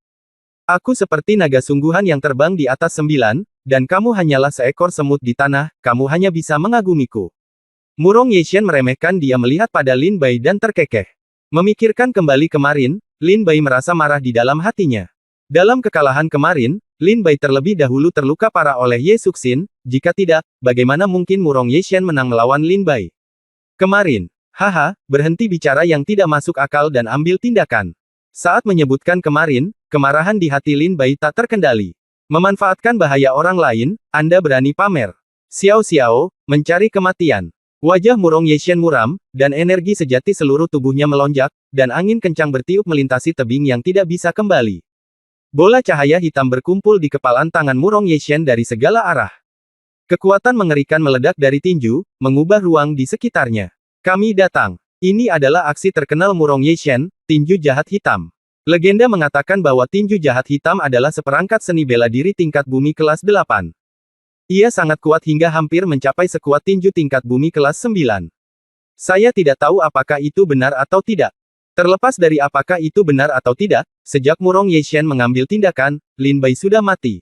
Aku seperti naga sungguhan yang terbang di atas 9, dan kamu hanyalah seekor semut di tanah, kamu hanya bisa mengagumiku. Murong Yeshen meremehkan dia melihat pada Lin Bai dan terkekeh. Memikirkan kembali kemarin, Lin Bai merasa marah di dalam hatinya. Dalam kekalahan kemarin, Lin Bai terlebih dahulu terluka parah oleh Ye Suxin, jika tidak, bagaimana mungkin Murong Yeshen menang melawan Lin Bai? Kemarin. Haha, berhenti bicara yang tidak masuk akal dan ambil tindakan. Saat menyebutkan kemarin, kemarahan di hati Lin Bai tak terkendali. Memanfaatkan bahaya orang lain, Anda berani pamer. Xiao, mencari kematian. Wajah Murong Yeshen muram, dan energi sejati seluruh tubuhnya melonjak, dan angin kencang bertiup melintasi tebing yang tidak bisa kembali. Bola cahaya hitam berkumpul di kepalan tangan Murong Yeshen dari segala arah. Kekuatan mengerikan meledak dari tinju, mengubah ruang di sekitarnya. Kami datang. Ini adalah aksi terkenal Murong Yeshen, tinju jahat hitam. Legenda mengatakan bahwa tinju jahat hitam adalah seperangkat seni bela diri tingkat bumi kelas 8. Ia sangat kuat hingga hampir mencapai sekuat tinju tingkat bumi kelas 9. Saya tidak tahu apakah itu benar atau tidak. Terlepas dari apakah itu benar atau tidak, sejak Murong Yeshen mengambil tindakan, Lin Bai sudah mati.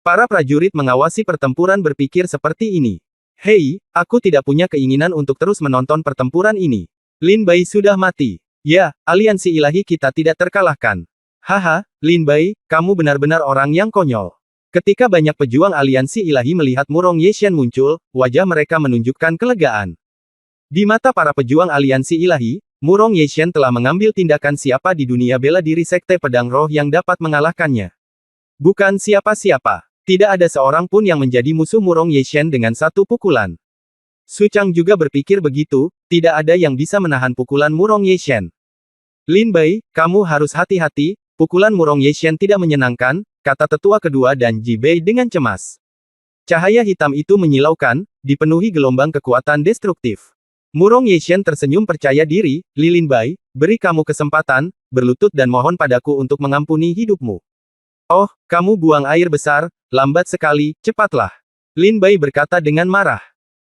Para prajurit mengawasi pertempuran berpikir seperti ini. Hei, aku tidak punya keinginan untuk terus menonton pertempuran ini. Lin Bai sudah mati. Ya, aliansi ilahi kita tidak terkalahkan. Haha, Lin Bai, kamu benar-benar orang yang konyol. Ketika banyak pejuang aliansi ilahi melihat Murong Yeshen muncul, wajah mereka menunjukkan kelegaan. Di mata para pejuang aliansi ilahi, Murong Yeshen telah mengambil tindakan siapa di dunia bela diri sekte pedang roh yang dapat mengalahkannya. Bukan siapa-siapa. Tidak ada seorang pun yang menjadi musuh Murong Yeshen dengan satu pukulan. Su Chang juga berpikir begitu, tidak ada yang bisa menahan pukulan Murong Yeshen. Lin Bai, kamu harus hati-hati, pukulan Murong Yeshen tidak menyenangkan, kata tetua kedua dan Ji Bei dengan cemas. Cahaya hitam itu menyilaukan, dipenuhi gelombang kekuatan destruktif. Murong Yeshen tersenyum percaya diri, Li Lin Bai, beri kamu kesempatan, berlutut dan mohon padaku untuk mengampuni hidupmu. Oh, kamu buang air besar, lambat sekali, cepatlah. Lin Bai berkata dengan marah.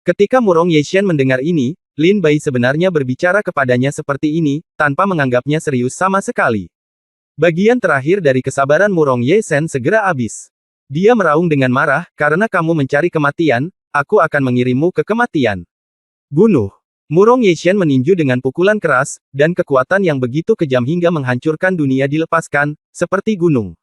Ketika Murong Yeshen mendengar ini, Lin Bai sebenarnya berbicara kepadanya seperti ini, tanpa menganggapnya serius sama sekali. Bagian terakhir dari kesabaran Murong Yeshen segera habis. Dia meraung dengan marah, karena kamu mencari kematian, aku akan mengirimmu ke kematian. Bunuh. Murong Yeshen meninju dengan pukulan keras, dan kekuatan yang begitu kejam hingga menghancurkan dunia dilepaskan, seperti gunung.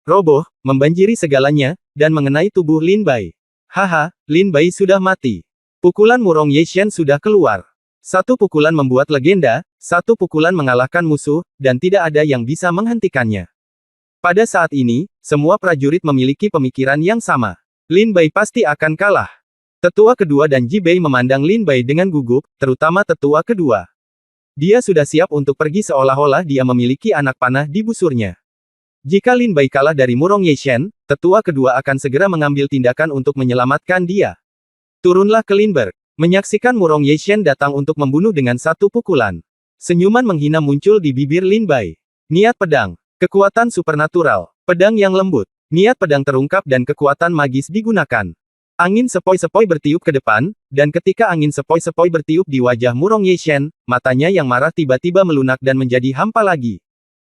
Roboh, membanjiri segalanya, dan mengenai tubuh Lin Bai. Haha, Lin Bai sudah mati. Pukulan Murong Yeshen sudah keluar. Satu pukulan membuat legenda, satu pukulan mengalahkan musuh, dan tidak ada yang bisa menghentikannya. Pada saat ini, semua prajurit memiliki pemikiran yang sama. Lin Bai pasti akan kalah. Tetua kedua dan Ji Bei memandang Lin Bai dengan gugup, terutama tetua kedua. Dia sudah siap untuk pergi seolah-olah dia memiliki anak panah di busurnya. Jika Lin Bai kalah dari Murong Yeshen, tetua kedua akan segera mengambil tindakan untuk menyelamatkan dia. Turunlah ke Lindbergh. Menyaksikan Murong Yeshen datang untuk membunuh dengan satu pukulan. Senyuman menghina muncul di bibir Lin Bai. Niat pedang. Kekuatan supernatural. Pedang yang lembut. Niat pedang terungkap dan kekuatan magis digunakan. Angin sepoi-sepoi bertiup ke depan, dan ketika angin sepoi-sepoi bertiup di wajah Murong Yeshen, matanya yang marah tiba-tiba melunak dan menjadi hampa lagi.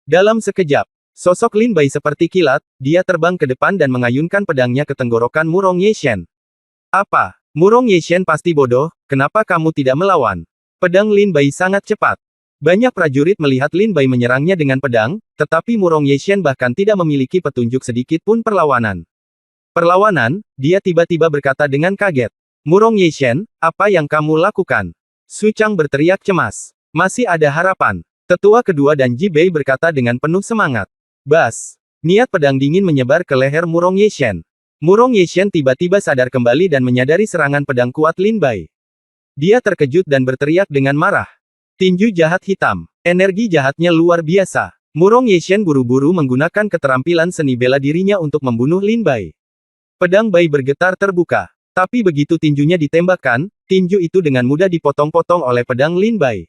Dalam sekejap, sosok Lin Bai seperti kilat, dia terbang ke depan dan mengayunkan pedangnya ke tenggorokan Murong Yeshen. Apa? Murong Yeshen pasti bodoh, kenapa kamu tidak melawan? Pedang Lin Bai sangat cepat. Banyak prajurit melihat Lin Bai menyerangnya dengan pedang, tetapi Murong Yeshen bahkan tidak memiliki petunjuk sedikit pun perlawanan. Perlawanan, dia tiba-tiba berkata dengan kaget. Murong Yeshen, apa yang kamu lakukan? Su Chang berteriak cemas. Masih ada harapan. Tetua kedua dan Ji Bei berkata dengan penuh semangat. Bas! Niat pedang dingin menyebar ke leher Murong Yeshen. Murong Yeshen tiba-tiba sadar kembali dan menyadari serangan pedang kuat Lin Bai. Dia terkejut dan berteriak dengan marah. Tinju jahat hitam. Energi jahatnya luar biasa. Murong Yeshen buru-buru menggunakan keterampilan seni bela dirinya untuk membunuh Lin Bai. Pedang Bai bergetar terbuka. Tapi begitu tinjunya ditembakkan, tinju itu dengan mudah dipotong-potong oleh pedang Lin Bai.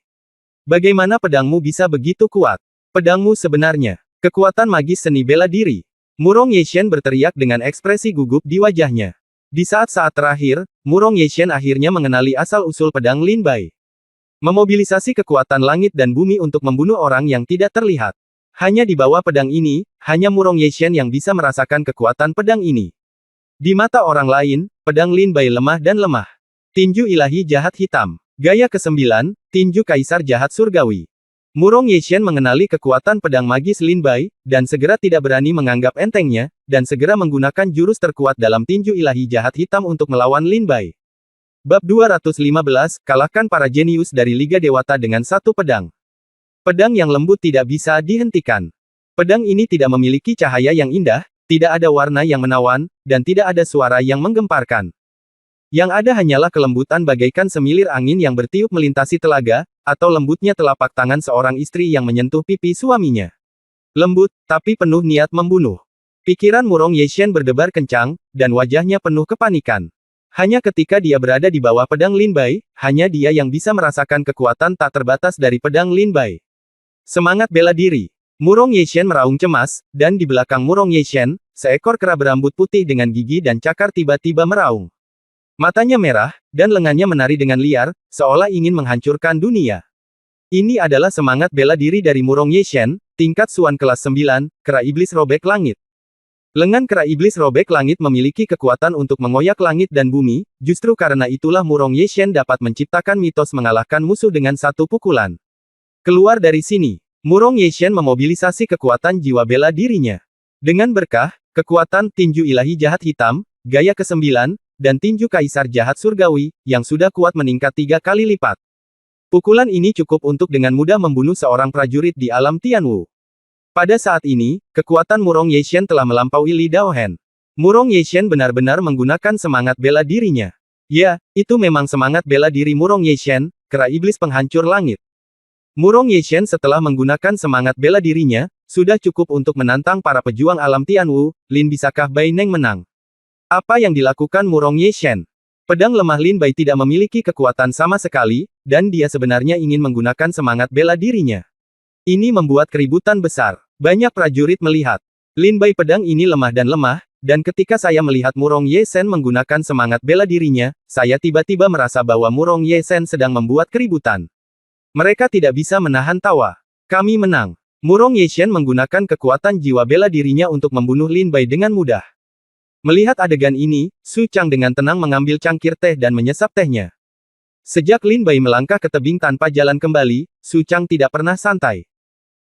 Bagaimana pedangmu bisa begitu kuat? Pedangmu sebenarnya. Kekuatan magis seni bela diri. Murong Yeshen berteriak dengan ekspresi gugup di wajahnya. Di saat-saat terakhir, Murong Yeshen akhirnya mengenali asal-usul pedang Lin Bai. Memobilisasi kekuatan langit dan bumi untuk membunuh orang yang tidak terlihat. Hanya di bawah pedang ini, hanya Murong Yeshen yang bisa merasakan kekuatan pedang ini. Di mata orang lain, pedang Lin Bai lemah dan lemah. Tinju ilahi jahat hitam. Gaya ke-9, tinju kaisar jahat surgawi. Murong Yeshen mengenali kekuatan pedang magis Lin Bai, dan segera tidak berani menganggap entengnya, dan segera menggunakan jurus terkuat dalam tinju ilahi jahat hitam untuk melawan Lin Bai. Bab 215, kalahkan para jenius dari Liga Dewata dengan satu pedang. Pedang yang lembut tidak bisa dihentikan. Pedang ini tidak memiliki cahaya yang indah, tidak ada warna yang menawan, dan tidak ada suara yang menggemparkan. Yang ada hanyalah kelembutan bagaikan semilir angin yang bertiup melintasi telaga, atau lembutnya telapak tangan seorang istri yang menyentuh pipi suaminya. Lembut, tapi penuh niat membunuh. Pikiran Murong Yeshen berdebar kencang, dan wajahnya penuh kepanikan. Hanya ketika dia berada di bawah pedang Lin Bai, hanya dia yang bisa merasakan kekuatan tak terbatas dari pedang Lin Bai. Semangat bela diri. Murong Yeshen meraung cemas, dan di belakang Murong Yeshen, seekor kera berambut putih dengan gigi dan cakar tiba-tiba meraung. Matanya merah, dan lengannya menari dengan liar, seolah ingin menghancurkan dunia. Ini adalah semangat bela diri dari Murong Yeshen, tingkat Suan kelas 9, kera iblis robek langit. Lengan kera iblis robek langit memiliki kekuatan untuk mengoyak langit dan bumi, justru karena itulah Murong Yeshen dapat menciptakan mitos mengalahkan musuh dengan satu pukulan. Keluar dari sini. Murong Yeshen memobilisasi kekuatan jiwa bela dirinya. Dengan berkah, kekuatan tinju ilahi jahat hitam, gaya ke-9, dan tinju kaisar jahat surgawi, yang sudah kuat meningkat 3 kali lipat. Pukulan ini cukup untuk dengan mudah membunuh seorang prajurit di alam Tianwu. Pada saat ini, kekuatan Murong Yeshen telah melampaui Li Daohen. Murong Yeshen benar-benar menggunakan semangat bela dirinya. Ya, itu memang semangat bela diri Murong Yeshen, kera iblis penghancur langit. Murong Yeshen setelah menggunakan semangat bela dirinya, Sudah cukup untuk menantang para pejuang alam Tianwu. Lin, bisakah Bai Neng menang? Apa yang dilakukan Murong Yeshen? Pedang lemah Lin Bai tidak memiliki kekuatan sama sekali, dan dia sebenarnya ingin menggunakan semangat bela dirinya. Ini membuat keributan besar. Banyak prajurit melihat. Lin Bai pedang ini lemah, dan ketika saya melihat Murong Yeshen menggunakan semangat bela dirinya, saya tiba-tiba merasa bahwa Murong Yeshen sedang membuat keributan. Mereka tidak bisa menahan tawa. Kami menang. Murong Yeshen menggunakan kekuatan jiwa bela dirinya untuk membunuh Lin Bai dengan mudah. Melihat adegan ini, Su Chang dengan tenang mengambil cangkir teh dan menyesap tehnya. Sejak Lin Bai melangkah ke tebing tanpa jalan kembali, Su Chang tidak pernah santai.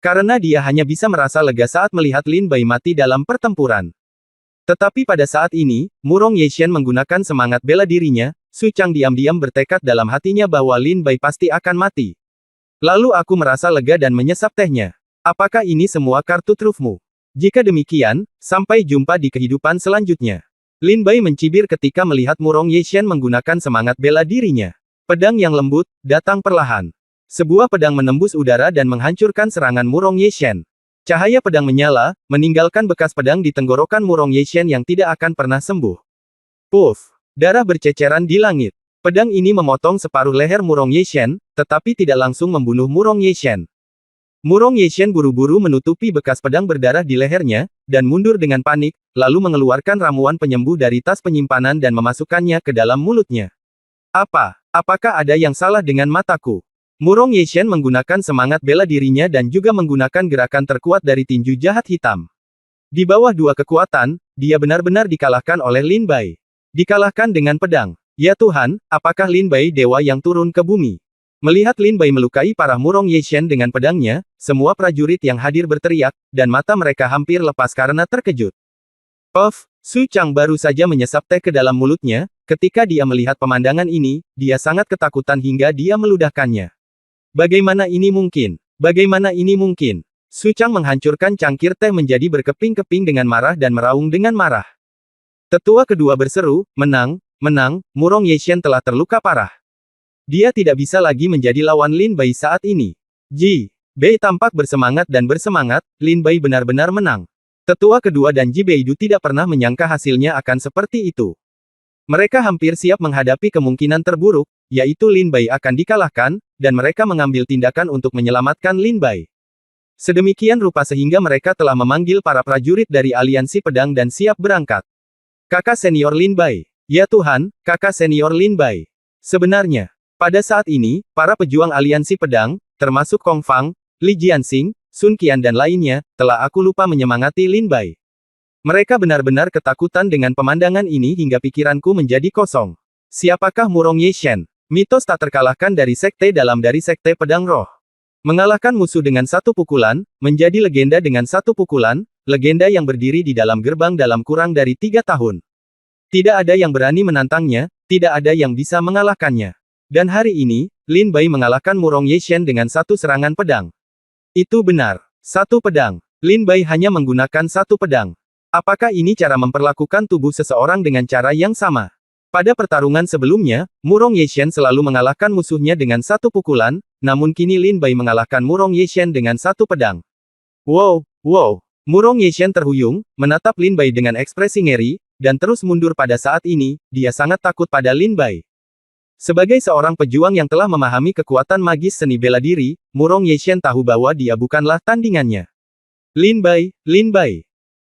Karena dia hanya bisa merasa lega saat melihat Lin Bai mati dalam pertempuran. Tetapi pada saat ini, Murong Yeshen menggunakan semangat bela dirinya, Su Chang diam-diam bertekad dalam hatinya bahwa Lin Bai pasti akan mati. Lalu aku merasa lega dan menyesap tehnya. Apakah ini semua kartu trufmu? Jika demikian, sampai jumpa di kehidupan selanjutnya. Lin Bai mencibir ketika melihat Murong Yeshen menggunakan semangat bela dirinya. Pedang yang lembut, datang perlahan. Sebuah pedang menembus udara dan menghancurkan serangan Murong Yeshen. Cahaya pedang menyala, meninggalkan bekas pedang di tenggorokan Murong Yeshen yang tidak akan pernah sembuh. Puff! Darah berceceran di langit. Pedang ini memotong separuh leher Murong Yeshen, tetapi tidak langsung membunuh Murong Yeshen. Murong Yeshen buru-buru menutupi bekas pedang berdarah di lehernya, dan mundur dengan panik, lalu mengeluarkan ramuan penyembuh dari tas penyimpanan dan memasukkannya ke dalam mulutnya. Apakah ada yang salah dengan mataku? Murong Yeshen menggunakan semangat bela dirinya dan juga menggunakan gerakan terkuat dari tinju jahat hitam. Di bawah dua kekuatan, dia benar-benar dikalahkan oleh Lin Bai. Dikalahkan dengan pedang. Ya Tuhan, apakah Lin Bai dewa yang turun ke bumi? Melihat Lin Bai melukai parah Murong Yeshen dengan pedangnya, semua prajurit yang hadir berteriak, dan mata mereka hampir lepas karena terkejut. Puff! Su Chang baru saja menyesap teh ke dalam mulutnya, ketika dia melihat pemandangan ini, dia sangat ketakutan hingga dia meludahkannya. Bagaimana ini mungkin? Bagaimana ini mungkin? Su Chang menghancurkan cangkir teh menjadi berkeping-keping dengan marah dan meraung dengan marah. Tetua kedua berseru, menang, Murong Yeshen telah terluka parah. Dia tidak bisa lagi menjadi lawan Lin Bai saat ini. Ji Bei tampak bersemangat dan bersemangat, Lin Bai benar-benar menang. Tetua kedua dan Ji Beidu tidak pernah menyangka hasilnya akan seperti itu. Mereka hampir siap menghadapi kemungkinan terburuk, yaitu Lin Bai akan dikalahkan, dan mereka mengambil tindakan untuk menyelamatkan Lin Bai. Sedemikian rupa sehingga mereka telah memanggil para prajurit dari aliansi pedang dan siap berangkat. Kakak senior Lin Bai. Ya Tuhan, kakak senior Lin Bai. Sebenarnya, pada saat ini, para pejuang aliansi pedang, termasuk Kong Fang, Li Jianxing, Sun Qian dan lainnya, telah aku lupa menyemangati Lin Bai. Mereka benar-benar ketakutan dengan pemandangan ini hingga pikiranku menjadi kosong. Siapakah Murong Yeshen? Mitos tak terkalahkan dari sekte pedang roh. Mengalahkan musuh dengan satu pukulan, menjadi legenda dengan satu pukulan, legenda yang berdiri di dalam gerbang dalam kurang dari 3 tahun. Tidak ada yang berani menantangnya, tidak ada yang bisa mengalahkannya. Dan hari ini, Lin Bai mengalahkan Murong Yeshen dengan satu serangan pedang. Itu benar. Satu pedang. Lin Bai hanya menggunakan satu pedang. Apakah ini cara memperlakukan tubuh seseorang dengan cara yang sama? Pada pertarungan sebelumnya, Murong Yeshen selalu mengalahkan musuhnya dengan satu pukulan, namun kini Lin Bai mengalahkan Murong Yeshen dengan satu pedang. Wow! Murong Yeshen terhuyung, menatap Lin Bai dengan ekspresi ngeri, dan terus mundur pada saat ini, dia sangat takut pada Lin Bai. Sebagai seorang pejuang yang telah memahami kekuatan magis seni bela diri, Murong Yeshen tahu bahwa dia bukanlah tandingannya. Lin Bai.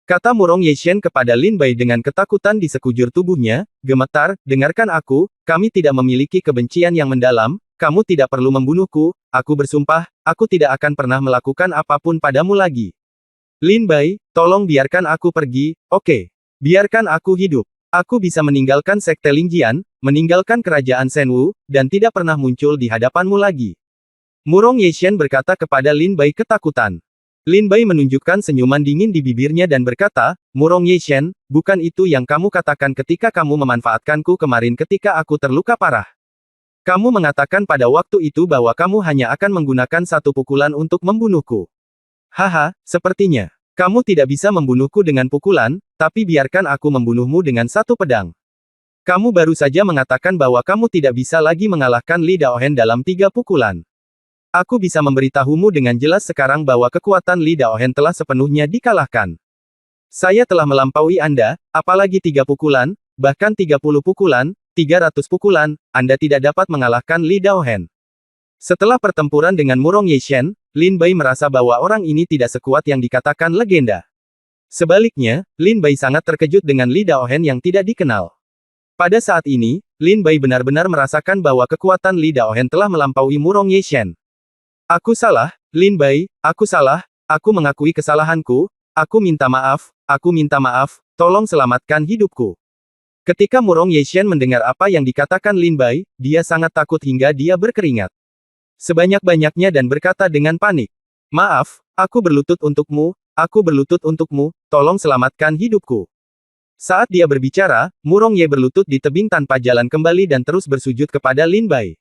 Kata Murong Yeshen kepada Lin Bai dengan ketakutan di sekujur tubuhnya, gemetar, dengarkan aku, kami tidak memiliki kebencian yang mendalam, kamu tidak perlu membunuhku, aku bersumpah, aku tidak akan pernah melakukan apapun padamu lagi. Lin Bai, tolong biarkan aku pergi, oke. Biarkan aku hidup. Aku bisa meninggalkan sekte Lingjian, meninggalkan kerajaan Shenwu, dan tidak pernah muncul di hadapanmu lagi. Murong Yeshen berkata kepada Lin Bai ketakutan. Lin Bai menunjukkan senyuman dingin di bibirnya dan berkata, Murong Yeshen, bukan itu yang kamu katakan ketika kamu memanfaatkanku kemarin ketika aku terluka parah. Kamu mengatakan pada waktu itu bahwa kamu hanya akan menggunakan satu pukulan untuk membunuhku. Haha, sepertinya. Kamu tidak bisa membunuhku dengan pukulan, tapi biarkan aku membunuhmu dengan satu pedang. Kamu baru saja mengatakan bahwa kamu tidak bisa lagi mengalahkan Li Daohen dalam 3 pukulan. Aku bisa memberitahumu dengan jelas sekarang bahwa kekuatan Li Daohen telah sepenuhnya dikalahkan. Saya telah melampaui Anda, apalagi 3 pukulan, bahkan 30 pukulan, 300 pukulan, Anda tidak dapat mengalahkan Li Daohen. Setelah pertempuran dengan Murong Yeishen, Lin Bai merasa bahwa orang ini tidak sekuat yang dikatakan legenda. Sebaliknya, Lin Bai sangat terkejut dengan Li Daohen yang tidak dikenal. Pada saat ini, Lin Bai benar-benar merasakan bahwa kekuatan Li Daohen telah melampaui Murong Yeishen. Aku salah, Lin Bai, aku salah, aku mengakui kesalahanku, aku minta maaf, tolong selamatkan hidupku. Ketika Murong Yeishen mendengar apa yang dikatakan Lin Bai, dia sangat takut hingga dia berkeringat sebanyak-banyaknya dan berkata dengan panik, "Maaf, aku berlutut untukmu, tolong selamatkan hidupku." Saat dia berbicara, Murong Ye berlutut di tebing tanpa jalan kembali dan terus bersujud kepada Lin Bai.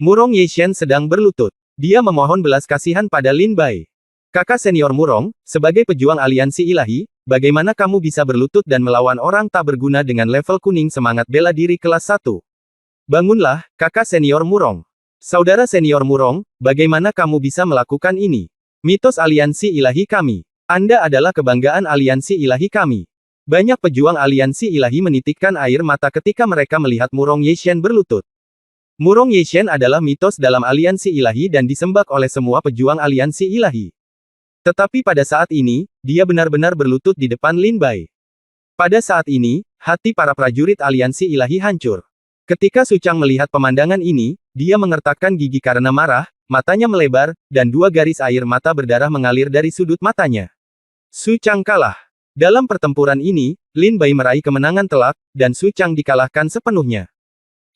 Murong Yeishen sedang berlutut. Dia memohon belas kasihan pada Lin Bai. Kakak senior Murong, sebagai pejuang aliansi ilahi, bagaimana kamu bisa berlutut dan melawan orang tak berguna dengan level kuning semangat bela diri kelas 1? Bangunlah, kakak senior Murong. Saudara senior Murong, bagaimana kamu bisa melakukan ini? Mitos aliansi ilahi kami. Anda adalah kebanggaan aliansi ilahi kami. Banyak pejuang aliansi ilahi menitikkan air mata ketika mereka melihat Murong Yeishen berlutut. Murong Yeishen adalah mitos dalam aliansi ilahi dan disembah oleh semua pejuang aliansi ilahi. Tetapi pada saat ini, dia benar-benar berlutut di depan Lin Bai. Pada saat ini, hati para prajurit aliansi ilahi hancur. Ketika Su Chang melihat pemandangan ini, dia mengertakkan gigi karena marah, matanya melebar, dan 2 garis air mata berdarah mengalir dari sudut matanya. Su Chang kalah. Dalam pertempuran ini, Lin Bai meraih kemenangan telak, dan Su Chang dikalahkan sepenuhnya.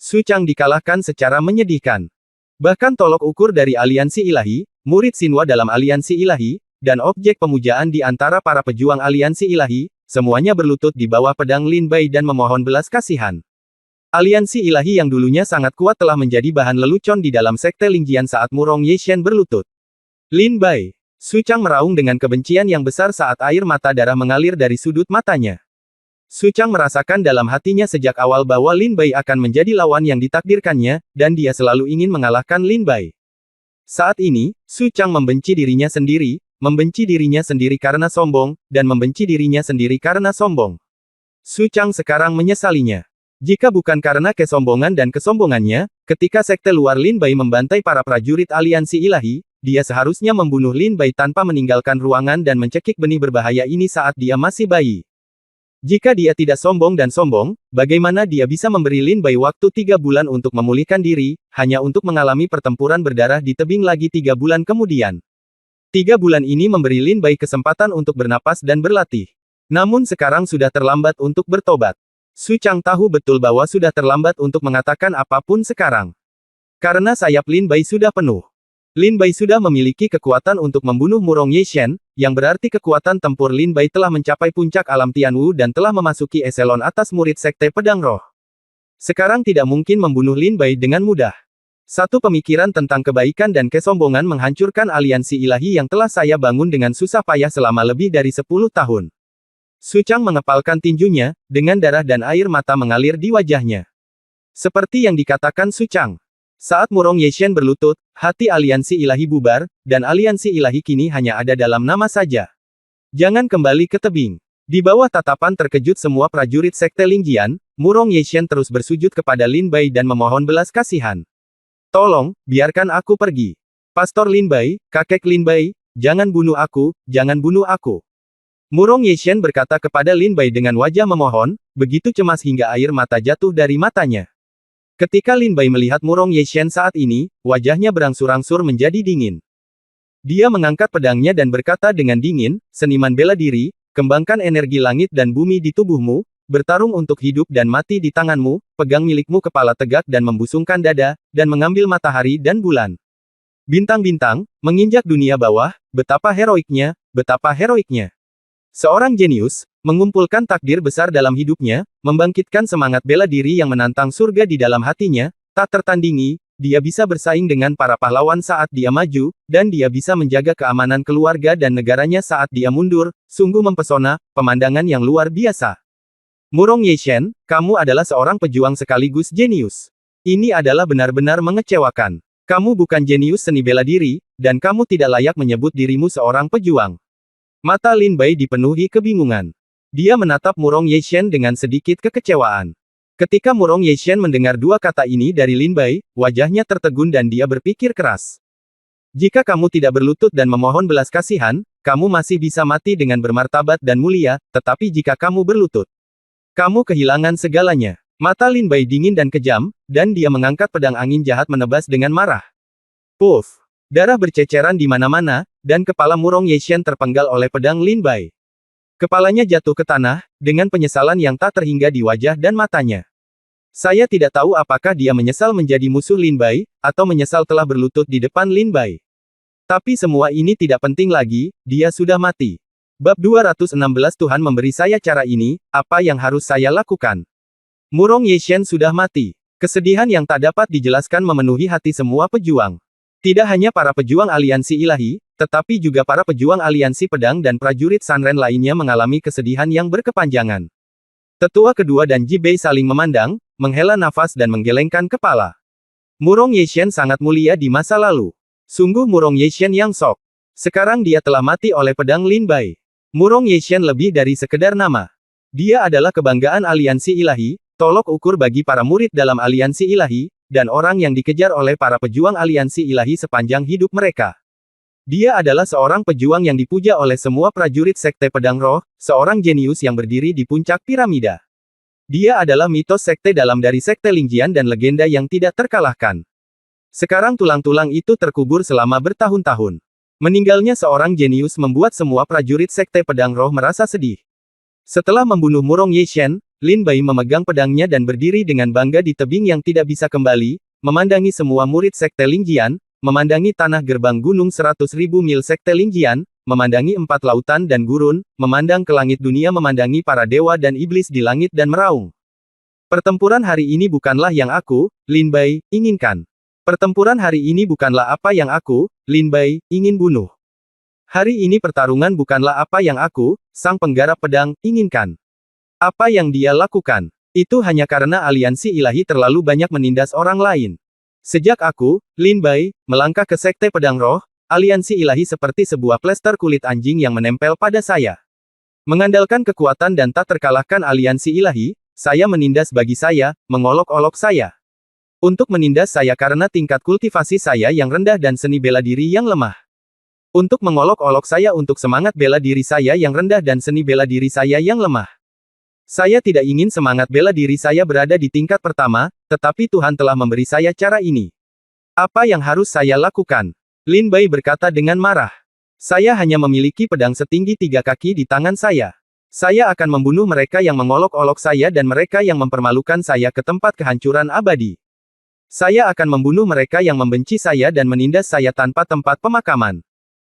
Su Chang dikalahkan secara menyedihkan. Bahkan tolok ukur dari aliansi ilahi, murid Xinhua dalam aliansi ilahi, dan objek pemujaan di antara para pejuang aliansi ilahi, semuanya berlutut di bawah pedang Lin Bai dan memohon belas kasihan. Aliansi ilahi yang dulunya sangat kuat telah menjadi bahan lelucon di dalam sekte Lingjian saat Murong Yeishen berlutut. Lin Bai. Su Chang meraung dengan kebencian yang besar saat air mata darah mengalir dari sudut matanya. Su Chang merasakan dalam hatinya sejak awal bahwa Lin Bai akan menjadi lawan yang ditakdirkannya, dan dia selalu ingin mengalahkan Lin Bai. Saat ini, Su Chang membenci dirinya sendiri karena sombong, dan membenci dirinya sendiri karena sombong. Su Chang sekarang menyesalinya. Jika bukan karena kesombongan dan kesombongannya, ketika sekte luar Lin Bai membantai para prajurit aliansi ilahi, dia seharusnya membunuh Lin Bai tanpa meninggalkan ruangan dan mencekik benih berbahaya ini saat dia masih bayi. Jika dia tidak sombong dan sombong, bagaimana dia bisa memberi Lin Bai waktu 3 bulan untuk memulihkan diri, hanya untuk mengalami pertempuran berdarah di tebing lagi 3 bulan kemudian. 3 bulan ini memberi Lin Bai kesempatan untuk bernapas dan berlatih. Namun sekarang sudah terlambat untuk bertobat. Su Chang tahu betul bahwa sudah terlambat untuk mengatakan apapun sekarang. Karena sayap Lin Bai sudah penuh. Lin Bai sudah memiliki kekuatan untuk membunuh Murong Yeishen, yang berarti kekuatan tempur Lin Bai telah mencapai puncak alam Tianwu dan telah memasuki eselon atas murid sekte pedang roh. Sekarang tidak mungkin membunuh Lin Bai dengan mudah. Satu pemikiran tentang kebaikan dan kesombongan menghancurkan aliansi ilahi yang telah saya bangun dengan susah payah selama lebih dari 10 tahun. Su Chang mengepalkan tinjunya, dengan darah dan air mata mengalir di wajahnya. Seperti yang dikatakan Su Chang. Saat Murong Yeishen berlutut, hati aliansi ilahi bubar, dan aliansi ilahi kini hanya ada dalam nama saja. Jangan kembali ke tebing. Di bawah tatapan terkejut semua prajurit sekte Lingjian, Murong Yeishen terus bersujud kepada Lin Bai dan memohon belas kasihan. Tolong, biarkan aku pergi. Pastor Lin Bai, kakek Lin Bai, jangan bunuh aku, jangan bunuh aku. Murong Yeishen berkata kepada Lin Bai dengan wajah memohon, begitu cemas hingga air mata jatuh dari matanya. Ketika Lin Bai melihat Murong Yeishen saat ini, wajahnya berangsur-angsur menjadi dingin. Dia mengangkat pedangnya dan berkata dengan dingin, seniman bela diri, kembangkan energi langit dan bumi di tubuhmu, bertarung untuk hidup dan mati di tanganmu, pegang milikmu kepala tegak dan membusungkan dada, dan mengambil matahari dan bulan. Bintang-bintang, menginjak dunia bawah, betapa heroiknya, betapa heroiknya. Seorang jenius, mengumpulkan takdir besar dalam hidupnya, membangkitkan semangat bela diri yang menantang surga di dalam hatinya, tak tertandingi, dia bisa bersaing dengan para pahlawan saat dia maju, dan dia bisa menjaga keamanan keluarga dan negaranya saat dia mundur, sungguh mempesona, pemandangan yang luar biasa. Murong Yeishen, kamu adalah seorang pejuang sekaligus jenius. Ini adalah benar-benar mengecewakan. Kamu bukan jenius seni bela diri, dan kamu tidak layak menyebut dirimu seorang pejuang. Mata Lin Bai dipenuhi kebingungan. Dia menatap Murong Yeishen dengan sedikit kekecewaan. Ketika Murong Yeishen mendengar dua kata ini dari Lin Bai, wajahnya tertegun dan dia berpikir keras. Jika kamu tidak berlutut dan memohon belas kasihan, kamu masih bisa mati dengan bermartabat dan mulia, tetapi jika kamu berlutut, kamu kehilangan segalanya. Mata Lin Bai dingin dan kejam, dan dia mengangkat pedang angin jahat menebas dengan marah. Puff! Darah berceceran di mana-mana, dan kepala Murong Yeishen terpenggal oleh pedang Lin Bai. Kepalanya jatuh ke tanah, dengan penyesalan yang tak terhingga di wajah dan matanya. Saya tidak tahu apakah dia menyesal menjadi musuh Lin Bai, atau menyesal telah berlutut di depan Lin Bai. Tapi semua ini tidak penting lagi, dia sudah mati. Bab 216 Tuhan memberi saya cara ini, apa yang harus saya lakukan? Murong Yeishen sudah mati. Kesedihan yang tak dapat dijelaskan memenuhi hati semua pejuang. Tidak hanya para pejuang aliansi ilahi, tetapi juga para pejuang aliansi pedang dan prajurit Sanren lainnya mengalami kesedihan yang berkepanjangan. Tetua kedua dan Ji Bei saling memandang, menghela nafas dan menggelengkan kepala. Murong Yeishen sangat mulia di masa lalu. Sungguh Murong Yeishen yang sok. Sekarang dia telah mati oleh pedang Lin Bai. Murong Yeishen lebih dari sekedar nama. Dia adalah kebanggaan aliansi ilahi, tolok ukur bagi para murid dalam aliansi ilahi, dan orang yang dikejar oleh para pejuang aliansi ilahi sepanjang hidup mereka. Dia adalah seorang pejuang yang dipuja oleh semua prajurit Sekte Pedang Roh, seorang jenius yang berdiri di puncak piramida. Dia adalah mitos sekte dalam dari Sekte Lingjian dan legenda yang tidak terkalahkan. Sekarang tulang-tulang itu terkubur selama bertahun-tahun. Meninggalnya seorang jenius membuat semua prajurit Sekte Pedang Roh merasa sedih. Setelah membunuh Murong Yeishen, Lin Bai memegang pedangnya dan berdiri dengan bangga di tebing yang tidak bisa kembali, memandangi semua murid Sekte Lingjian, memandangi tanah gerbang gunung 100.000 mil Sekte Lingjian, memandangi 4 lautan dan gurun, memandang ke langit dunia, memandangi para dewa dan iblis di langit dan meraung. Pertempuran hari ini bukanlah yang aku, Lin Bai, inginkan. Pertempuran hari ini bukanlah apa yang aku, Lin Bai, ingin bunuh. Hari ini pertarungan bukanlah apa yang aku, sang penggarap pedang, inginkan. Apa yang dia lakukan, itu hanya karena aliansi ilahi terlalu banyak menindas orang lain. Sejak aku, Lin Bai, melangkah ke Sekte Pedang Roh, aliansi ilahi seperti sebuah plester kulit anjing yang menempel pada saya. Mengandalkan kekuatan dan tak terkalahkan aliansi ilahi, saya menindas bagi saya, mengolok-olok saya. Untuk menindas saya karena tingkat kultivasi saya yang rendah dan seni bela diri yang lemah. Untuk mengolok-olok saya untuk semangat bela diri saya yang rendah dan seni bela diri saya yang lemah. Saya tidak ingin semangat bela diri saya berada di tingkat pertama, tetapi Tuhan telah memberi saya cara ini. Apa yang harus saya lakukan? Lin Bai berkata dengan marah. Saya hanya memiliki pedang setinggi 3 kaki di tangan saya. Saya akan membunuh mereka yang mengolok-olok saya dan mereka yang mempermalukan saya ke tempat kehancuran abadi. Saya akan membunuh mereka yang membenci saya dan menindas saya tanpa tempat pemakaman.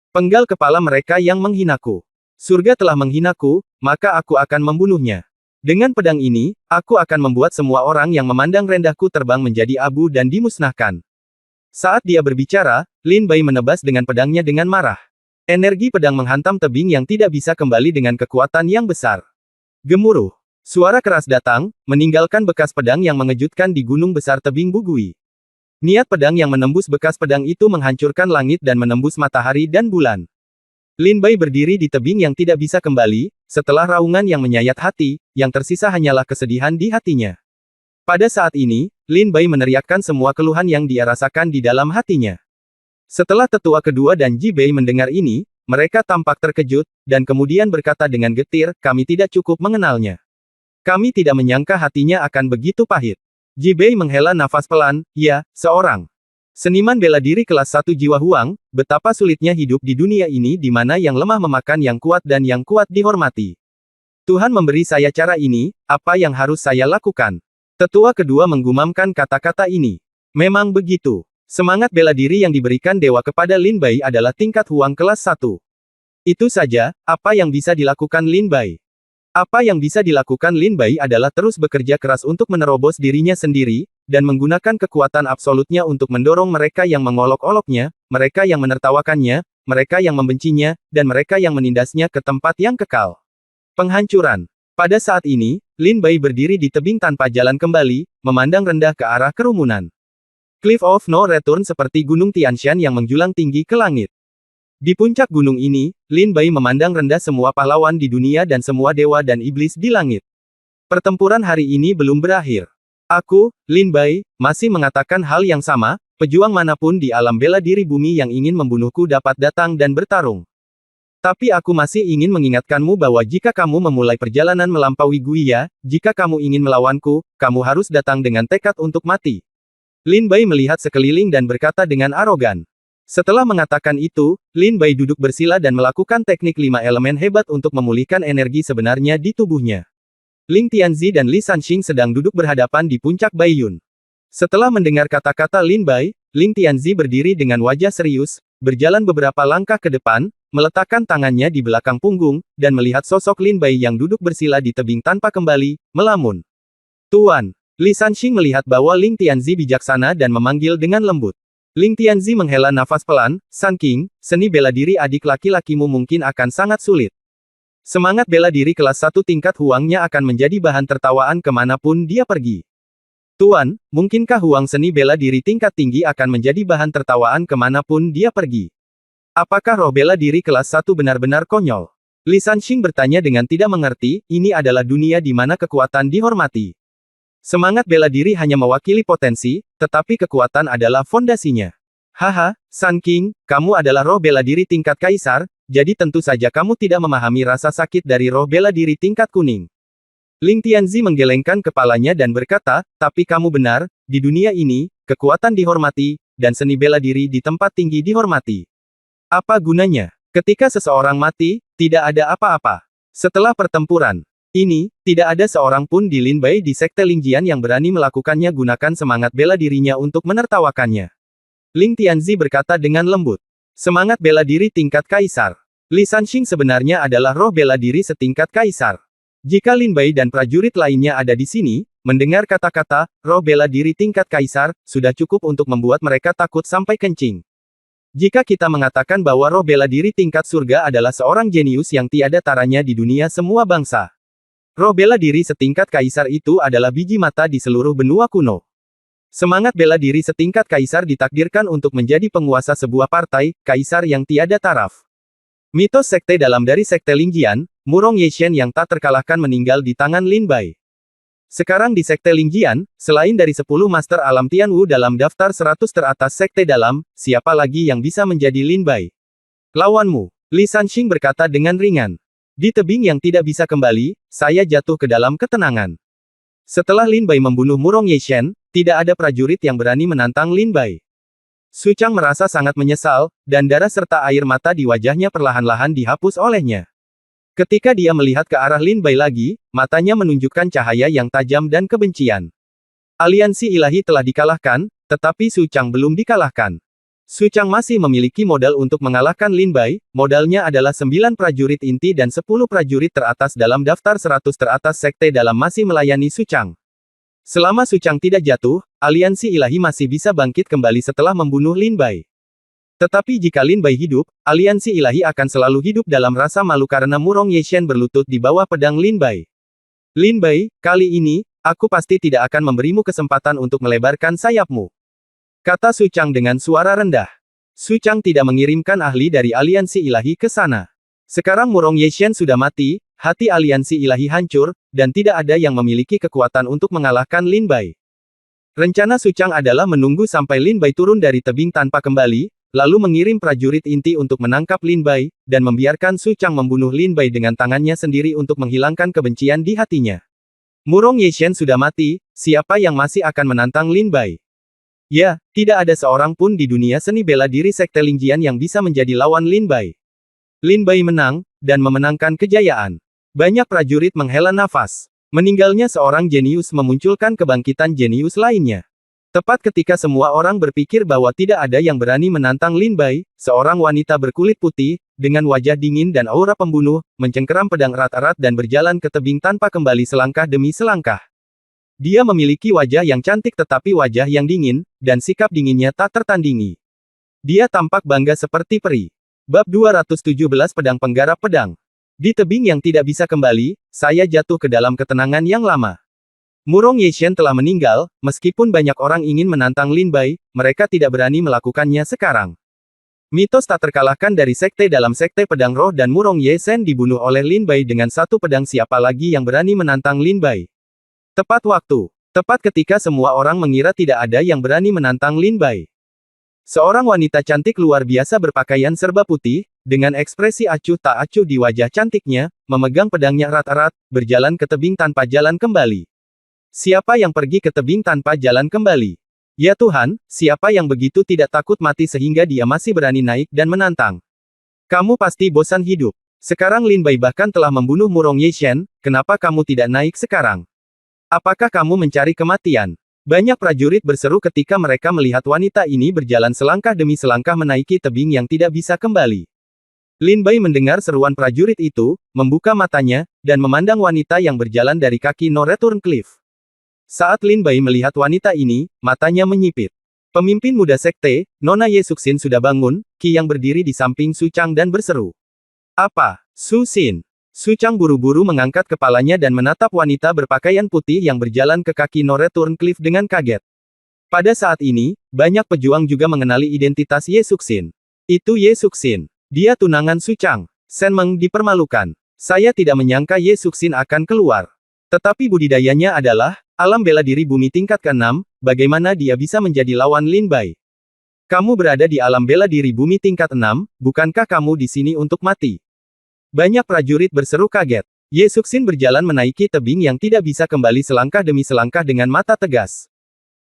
Penggal kepala mereka yang menghinaku. Surga telah menghinaku, maka aku akan membunuhnya. Dengan pedang ini, aku akan membuat semua orang yang memandang rendahku terbang menjadi abu dan dimusnahkan. Saat dia berbicara, Lin Bai menebas dengan pedangnya dengan marah. Energi pedang menghantam tebing yang tidak bisa kembali dengan kekuatan yang besar. Gemuruh. Suara keras datang, meninggalkan bekas pedang yang mengejutkan di gunung besar tebing Bugui. Niat pedang yang menembus bekas pedang itu menghancurkan langit dan menembus matahari dan bulan. Lin Bai berdiri di tebing yang tidak bisa kembali, setelah raungan yang menyayat hati, yang tersisa hanyalah kesedihan di hatinya. Pada saat ini, Lin Bai meneriakkan semua keluhan yang dia rasakan di dalam hatinya. Setelah tetua kedua dan Ji Bei mendengar ini, mereka tampak terkejut, dan kemudian berkata dengan getir, kami tidak cukup mengenalnya. Kami tidak menyangka hatinya akan begitu pahit. Ji Bei menghela nafas pelan, ya, seorang seniman bela diri kelas 1 jiwa Huang, betapa sulitnya hidup di dunia ini di mana yang lemah memakan yang kuat dan yang kuat dihormati. Tuhan memberi saya cara ini, apa yang harus saya lakukan? Tetua kedua menggumamkan kata-kata ini. Memang begitu. Semangat bela diri yang diberikan dewa kepada Lin Bai adalah tingkat Huang kelas 1. Itu saja, apa yang bisa dilakukan Lin Bai? Apa yang bisa dilakukan Lin Bai adalah terus bekerja keras untuk menerobos dirinya sendiri, dan menggunakan kekuatan absolutnya untuk mendorong mereka yang mengolok-oloknya, mereka yang menertawakannya, mereka yang membencinya, dan mereka yang menindasnya ke tempat yang kekal. Penghancuran. Pada saat ini, Lin Bai berdiri di tebing tanpa jalan kembali, memandang rendah ke arah kerumunan. Cliff of No Return seperti Gunung Tianshan yang menjulang tinggi ke langit. Di puncak gunung ini, Lin Bai memandang rendah semua pahlawan di dunia dan semua dewa dan iblis di langit. Pertempuran hari ini belum berakhir. Aku, Lin Bai, masih mengatakan hal yang sama, pejuang manapun di alam bela diri bumi yang ingin membunuhku dapat datang dan bertarung. Tapi aku masih ingin mengingatkanmu bahwa jika kamu memulai perjalanan melampaui Guiya, jika kamu ingin melawanku, kamu harus datang dengan tekad untuk mati. Lin Bai melihat sekeliling dan berkata dengan arogan. Setelah mengatakan itu, Lin Bai duduk bersila dan melakukan teknik 5 elemen hebat untuk memulihkan energi sebenarnya di tubuhnya. Ling Tianzi dan Li Sanxing sedang duduk berhadapan di puncak Baiyun. Setelah mendengar kata-kata Lin Bai, Ling Tianzi berdiri dengan wajah serius, berjalan beberapa langkah ke depan, meletakkan tangannya di belakang punggung, dan melihat sosok Lin Bai yang duduk bersila di tebing tanpa kembali, melamun. Tuan. Li Sanxing melihat bahwa Ling Tianzi bijaksana dan memanggil dengan lembut. Ling Tianzi menghela nafas pelan, San King, seni bela diri adik laki-lakimu mungkin akan sangat sulit. Semangat bela diri kelas 1 tingkat Huangnya akan menjadi bahan tertawaan kemanapun dia pergi. Tuan, mungkinkah Huang seni bela diri tingkat tinggi akan menjadi bahan tertawaan kemanapun dia pergi? Apakah roh bela diri kelas 1 benar-benar konyol? Li Sanxing bertanya dengan tidak mengerti, ini adalah dunia di mana kekuatan dihormati. Semangat bela diri hanya mewakili potensi, tetapi kekuatan adalah fondasinya. Haha, San King, kamu adalah roh bela diri tingkat kaisar, jadi tentu saja kamu tidak memahami rasa sakit dari roh bela diri tingkat kuning. Ling Tianzi menggelengkan kepalanya dan berkata, tapi kamu benar, di dunia ini, kekuatan dihormati, dan seni bela diri di tempat tinggi dihormati. Apa gunanya? Ketika seseorang mati, tidak ada apa-apa. Setelah pertempuran ini, tidak ada seorang pun di Lin Bai di Sekte Lingjian yang berani melakukannya gunakan semangat bela dirinya untuk menertawakannya. Ling Tianzi berkata dengan lembut. Semangat bela diri tingkat kaisar. Li Sanxing sebenarnya adalah roh bela diri setingkat kaisar. Jika Lin Bai dan prajurit lainnya ada di sini, mendengar kata-kata, roh bela diri tingkat kaisar, sudah cukup untuk membuat mereka takut sampai kencing. Jika kita mengatakan bahwa roh bela diri tingkat surga adalah seorang jenius yang tiada taranya di dunia semua bangsa. Roh bela diri setingkat kaisar itu adalah biji mata di seluruh benua kuno. Semangat bela diri setingkat kaisar ditakdirkan untuk menjadi penguasa sebuah partai, kaisar yang tiada taraf. Mitos sekte dalam dari Sekte Lingjian, Murong Yeshen yang tak terkalahkan meninggal di tangan Lin Bai. Sekarang di Sekte Lingjian, selain dari 10 Master Alam Tianwu dalam daftar 100 teratas sekte dalam, siapa lagi yang bisa menjadi Lin Bai? Lawanmu, Li Sanxing berkata dengan ringan. Di tebing yang tidak bisa kembali, saya jatuh ke dalam ketenangan. Setelah Lin Bai membunuh Murong Yeshen, tidak ada prajurit yang berani menantang Lin Bai. Su Chang merasa sangat menyesal, dan darah serta air mata di wajahnya perlahan-lahan dihapus olehnya. Ketika dia melihat ke arah Lin Bai lagi, matanya menunjukkan cahaya yang tajam dan kebencian. Aliansi ilahi telah dikalahkan, tetapi Su Chang belum dikalahkan. Su Chang masih memiliki modal untuk mengalahkan Lin Bai, modalnya adalah 9 prajurit inti dan 10 prajurit teratas dalam daftar 100 teratas sekte dalam masih melayani Su Chang. Selama Su Chang tidak jatuh, aliansi ilahi masih bisa bangkit kembali setelah membunuh Lin Bai. Tetapi jika Lin Bai hidup, aliansi ilahi akan selalu hidup dalam rasa malu karena Murong Yeshen berlutut di bawah pedang Lin Bai. Lin Bai, kali ini, aku pasti tidak akan memberimu kesempatan untuk melebarkan sayapmu. Kata Su Chang dengan suara rendah. Su Chang tidak mengirimkan ahli dari aliansi ilahi ke sana. Sekarang Murong Yeshen sudah mati, hati aliansi ilahi hancur, dan tidak ada yang memiliki kekuatan untuk mengalahkan Lin Bai. Rencana Su Chang adalah menunggu sampai Lin Bai turun dari tebing tanpa kembali, lalu mengirim prajurit inti untuk menangkap Lin Bai, dan membiarkan Su Chang membunuh Lin Bai dengan tangannya sendiri untuk menghilangkan kebencian di hatinya. Murong Yeshen sudah mati, siapa yang masih akan menantang Lin Bai? Ya, tidak ada seorang pun di dunia seni bela diri Sekte Lingjian yang bisa menjadi lawan Lin Bai. Lin Bai menang, dan memenangkan kejayaan. Banyak prajurit menghela nafas. Meninggalnya seorang jenius memunculkan kebangkitan jenius lainnya. Tepat ketika semua orang berpikir bahwa tidak ada yang berani menantang Lin Bai, seorang wanita berkulit putih, dengan wajah dingin dan aura pembunuh, mencengkeram pedang erat-erat dan berjalan ke tebing tanpa kembali selangkah demi selangkah. Dia memiliki wajah yang cantik tetapi wajah yang dingin, dan sikap dinginnya tak tertandingi. Dia tampak bangga seperti peri. Bab 217 Pedang Penggarap Pedang. Di tebing yang tidak bisa kembali, saya jatuh ke dalam ketenangan yang lama. Murong Yeshen telah meninggal, meskipun banyak orang ingin menantang Lin Bai, mereka tidak berani melakukannya sekarang. Mitos tak terkalahkan dari sekte dalam sekte pedang roh dan Murong Yeshen dibunuh oleh Lin Bai dengan satu pedang, siapa lagi yang berani menantang Lin Bai? Tepat waktu. Tepat ketika semua orang mengira tidak ada yang berani menantang Lin Bai. Seorang wanita cantik luar biasa berpakaian serba putih, dengan ekspresi acuh tak acuh di wajah cantiknya, memegang pedangnya erat-erat, berjalan ke tebing tanpa jalan kembali. Siapa yang pergi ke tebing tanpa jalan kembali? Ya Tuhan, siapa yang begitu tidak takut mati sehingga dia masih berani naik dan menantang? Kamu pasti bosan hidup. Sekarang Lin Bai bahkan telah membunuh Murong Yeshen, kenapa kamu tidak naik sekarang? Apakah kamu mencari kematian? Banyak prajurit berseru ketika mereka melihat wanita ini berjalan selangkah demi selangkah menaiki tebing yang tidak bisa kembali. Lin Bai mendengar seruan prajurit itu, membuka matanya, dan memandang wanita yang berjalan dari kaki No Return Cliff. Saat Lin Bai melihat wanita ini, matanya menyipit. Pemimpin muda sekte, Nona Ye Suxin sudah bangun, Qi yang berdiri di samping Su Chang dan berseru. Apa? Su Xin. Su Chang buru-buru mengangkat kepalanya dan menatap wanita berpakaian putih yang berjalan ke kaki No Return Cliff dengan kaget. Pada saat ini, banyak pejuang juga mengenali identitas Ye Suxin. Itu Ye Suxin. Dia tunangan Su Chang. Shen Meng dipermalukan. Saya tidak menyangka Ye Suxin akan keluar. Tetapi budidayanya adalah, alam bela diri bumi tingkat ke-6, bagaimana dia bisa menjadi lawan Lin Bai? Kamu berada di alam bela diri bumi tingkat 6, bukankah kamu di sini untuk mati? Banyak prajurit berseru kaget. Ye Suxin berjalan menaiki tebing yang tidak bisa kembali selangkah demi selangkah dengan mata tegas.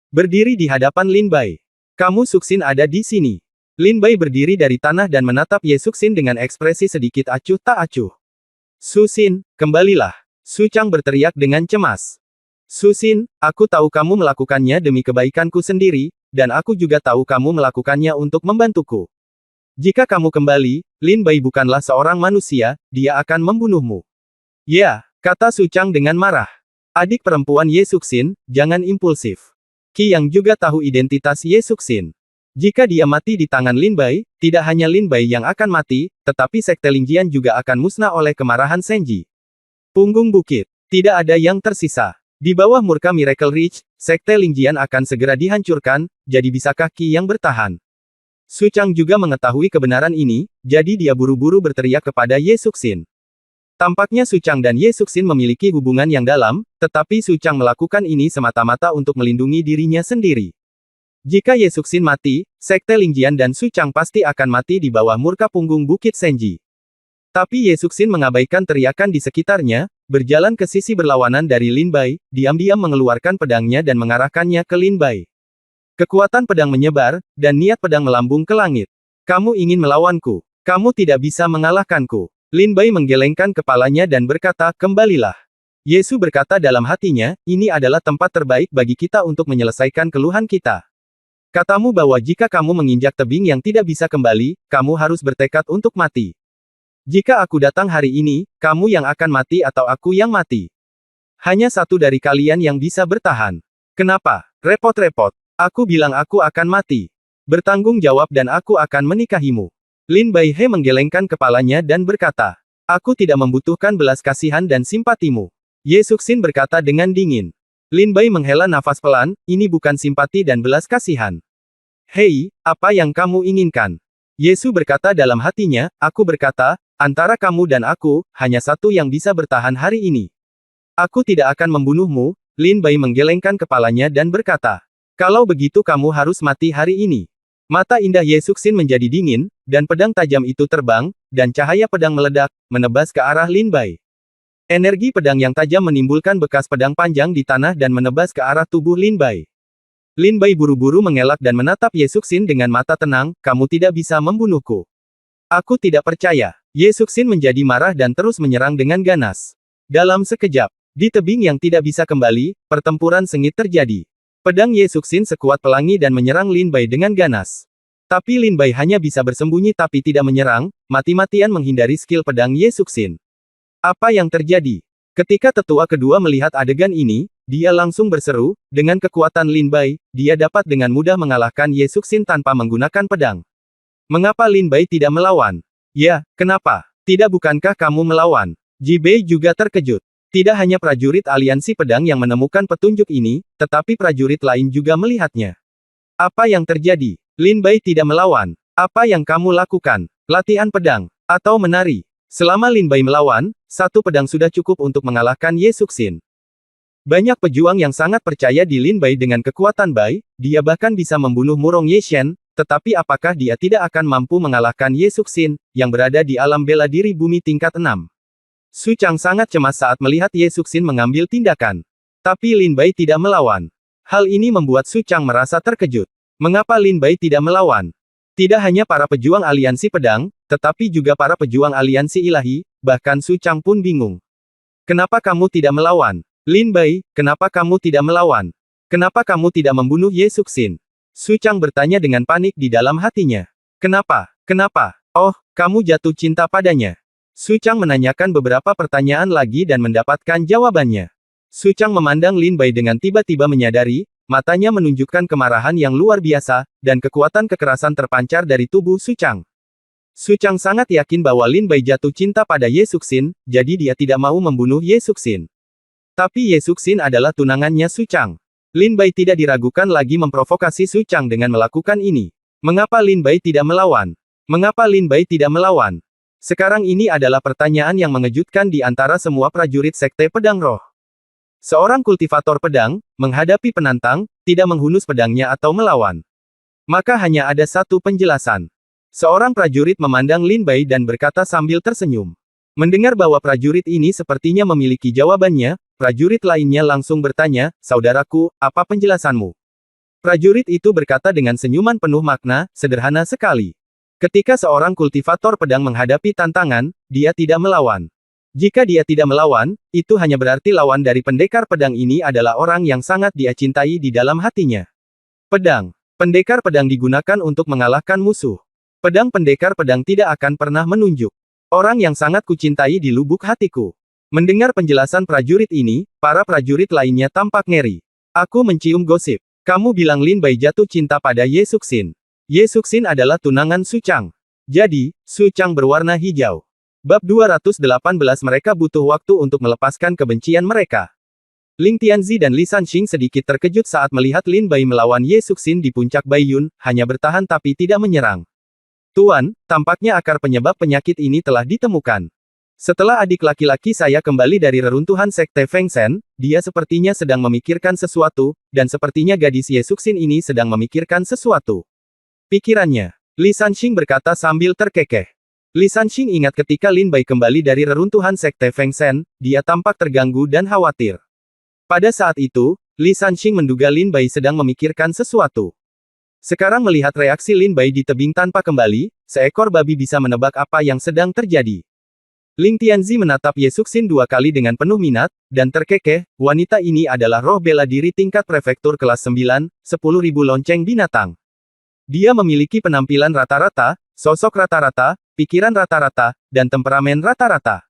Berdiri di hadapan Lin Bai. Kamu Suxin ada di sini. Lin Bai berdiri dari tanah dan menatap Ye Suxin dengan ekspresi sedikit acuh tak acuh. Su Xin, kembalilah. Su Chang berteriak dengan cemas. Su Xin, aku tahu kamu melakukannya demi kebaikanku sendiri, dan aku juga tahu kamu melakukannya untuk membantuku. Jika kamu kembali, Lin Bai bukanlah seorang manusia, dia akan membunuhmu. Ya, kata Su Chang dengan marah. Adik perempuan Ye Suxin, jangan impulsif. Qi yang juga tahu identitas Ye Suxin. Jika dia mati di tangan Lin Bai, tidak hanya Lin Bai yang akan mati, tetapi sekte Lingjian juga akan musnah oleh kemarahan Senji. Punggung bukit. Tidak ada yang tersisa. Di bawah murka Miracle Ridge, sekte Lingjian akan segera dihancurkan, jadi bisakah Qi yang bertahan? Su Chang juga mengetahui kebenaran ini, jadi dia buru-buru berteriak kepada Ye Suxin. Tampaknya Su Chang dan Ye Suxin memiliki hubungan yang dalam, tetapi Su Chang melakukan ini semata-mata untuk melindungi dirinya sendiri. Jika Ye Suxin mati, sekte Lingjian dan Su Chang pasti akan mati di bawah murka punggung bukit Senji. Tapi Ye Suxin mengabaikan teriakan di sekitarnya, berjalan ke sisi berlawanan dari Lin Bai, diam-diam mengeluarkan pedangnya dan mengarahkannya ke Lin Bai. Kekuatan pedang menyebar, dan niat pedang melambung ke langit. Kamu ingin melawanku. Kamu tidak bisa mengalahkanku. Lin Bai menggelengkan kepalanya dan berkata, kembalilah. Yesu berkata dalam hatinya, ini adalah tempat terbaik bagi kita untuk menyelesaikan keluhan kita. Katamu bahwa jika kamu menginjak tebing yang tidak bisa kembali, kamu harus bertekad untuk mati. Jika aku datang hari ini, kamu yang akan mati atau aku yang mati. Hanya satu dari kalian yang bisa bertahan. Kenapa? Repot-repot. Aku bilang aku akan mati. Bertanggung jawab dan aku akan menikahimu. Lin Bai He menggelengkan kepalanya dan berkata, aku tidak membutuhkan belas kasihan dan simpatimu. Ye Suxin berkata dengan dingin. Lin Bai menghela nafas pelan, ini bukan simpati dan belas kasihan. Hei, apa yang kamu inginkan? Yesu berkata dalam hatinya, aku berkata, antara kamu dan aku, hanya satu yang bisa bertahan hari ini. Aku tidak akan membunuhmu. Lin Bai menggelengkan kepalanya dan berkata, kalau begitu kamu harus mati hari ini. Mata indah Ye Suxin menjadi dingin, dan pedang tajam itu terbang, dan cahaya pedang meledak, menebas ke arah Lin Bai. Energi pedang yang tajam menimbulkan bekas pedang panjang di tanah dan menebas ke arah tubuh Lin Bai. Lin Bai buru-buru mengelak dan menatap Ye Suxin dengan mata tenang, kamu tidak bisa membunuhku. Aku tidak percaya. Ye Suxin menjadi marah dan terus menyerang dengan ganas. Dalam sekejap, di tebing yang tidak bisa kembali, pertempuran sengit terjadi. Pedang Ye Suxin sekuat pelangi dan menyerang Lin Bai dengan ganas. Tapi Lin Bai hanya bisa bersembunyi tapi tidak menyerang, mati-matian menghindari skill pedang Ye Suxin. Apa yang terjadi? Ketika tetua kedua melihat adegan ini, dia langsung berseru, dengan kekuatan Lin Bai, dia dapat dengan mudah mengalahkan Ye Suxin tanpa menggunakan pedang. Mengapa Lin Bai tidak melawan? Ya, kenapa? Tidak bukankah kamu melawan? Ji Bei juga terkejut. Tidak hanya prajurit aliansi pedang yang menemukan petunjuk ini, tetapi prajurit lain juga melihatnya. Apa yang terjadi? Lin Bai tidak melawan. Apa yang kamu lakukan? Latihan pedang, atau menari? Selama Lin Bai melawan, satu pedang sudah cukup untuk mengalahkan Ye Suxin. Banyak pejuang yang sangat percaya di Lin Bai dengan kekuatan Bai, dia bahkan bisa membunuh Murong Ye Shen, tetapi apakah dia tidak akan mampu mengalahkan Ye Suxin, yang berada di alam bela diri bumi tingkat 6? Su Chang sangat cemas saat melihat Ye Suxin mengambil tindakan. Tapi Lin Bai tidak melawan. Hal ini membuat Su Chang merasa terkejut. Mengapa Lin Bai tidak melawan? Tidak hanya para pejuang aliansi pedang, tetapi juga para pejuang aliansi ilahi, bahkan Su Chang pun bingung. Kenapa kamu tidak melawan? Lin Bai, kenapa kamu tidak melawan? Kenapa kamu tidak membunuh Ye Suxin? Su Chang bertanya dengan panik di dalam hatinya. Kenapa? Kenapa? Oh, kamu jatuh cinta padanya. Su Chang menanyakan beberapa pertanyaan lagi dan mendapatkan jawabannya. Su Chang memandang Lin Bai dengan tiba-tiba menyadari, matanya menunjukkan kemarahan yang luar biasa, dan kekuatan kekerasan terpancar dari tubuh Su Chang. Su Chang sangat yakin bahwa Lin Bai jatuh cinta pada Ye Suxin, jadi dia tidak mau membunuh Ye Suxin. Tapi Ye Suxin adalah tunangannya Su Chang. Lin Bai tidak diragukan lagi memprovokasi Su Chang dengan melakukan ini. Mengapa Lin Bai tidak melawan? Mengapa Lin Bai tidak melawan? Sekarang ini adalah pertanyaan yang mengejutkan di antara semua prajurit Sekte Pedang Roh. Seorang kultivator pedang, menghadapi penantang, tidak menghunus pedangnya atau melawan. Maka hanya ada satu penjelasan. Seorang prajurit memandang Lin Bai dan berkata sambil tersenyum. Mendengar bahwa prajurit ini sepertinya memiliki jawabannya, prajurit lainnya langsung bertanya, "Saudaraku, apa penjelasanmu?" Prajurit itu berkata dengan senyuman penuh makna, "Sederhana sekali. Ketika seorang kultivator pedang menghadapi tantangan, dia tidak melawan. Jika dia tidak melawan, itu hanya berarti lawan dari pendekar pedang ini adalah orang yang sangat dia cintai di dalam hatinya." Pedang. Pendekar pedang digunakan untuk mengalahkan musuh. Pedang pendekar pedang tidak akan pernah menunjuk orang yang sangat kucintai di lubuk hatiku. Mendengar penjelasan prajurit ini, para prajurit lainnya tampak ngeri. Aku mencium gosip. Kamu bilang Lin Bai jatuh cinta pada Ye Suxin. Ye Suxin adalah tunangan Su Chang. Jadi, Su Chang berwarna hijau. Bab 218 mereka butuh waktu untuk melepaskan kebencian mereka. Ling Tianzi dan Li Sanxing sedikit terkejut saat melihat Lin Bai melawan Ye Suxin di puncak Baiyun, hanya bertahan tapi tidak menyerang. Tuan, tampaknya akar penyebab penyakit ini telah ditemukan. Setelah adik laki-laki saya kembali dari reruntuhan Sekte Feng Shen, dia sepertinya sedang memikirkan sesuatu, dan sepertinya gadis Ye Suxin ini sedang memikirkan sesuatu. Pikirannya. Li Sanxing berkata sambil terkekeh. Li Sanxing ingat ketika Lin Bai kembali dari reruntuhan Sekte Feng Shen, dia tampak terganggu dan khawatir. Pada saat itu, Li Sanxing menduga Lin Bai sedang memikirkan sesuatu. Sekarang melihat reaksi Lin Bai di tebing tanpa kembali, seekor babi bisa menebak apa yang sedang terjadi. Ling Tianzi menatap Ye Suxin 2 kali dengan penuh minat, dan terkekeh, wanita ini adalah roh bela diri tingkat prefektur kelas 9, 10.000 lonceng binatang. Dia memiliki penampilan rata-rata, sosok rata-rata, pikiran rata-rata, dan temperamen rata-rata.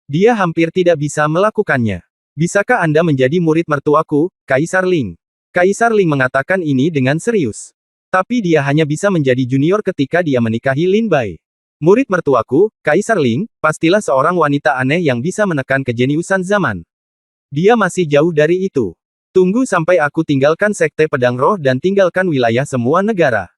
Dia hampir tidak bisa melakukannya. Bisakah Anda menjadi murid mertuaku, Kaisar Ling? Kaisar Ling mengatakan ini dengan serius. Tapi dia hanya bisa menjadi junior ketika dia menikahi Lin Bai. Murid mertuaku, Kaisar Ling, pastilah seorang wanita aneh yang bisa menekan kejeniusan zaman. Dia masih jauh dari itu. Tunggu sampai aku tinggalkan Sekte Pedang Roh dan tinggalkan wilayah semua negara.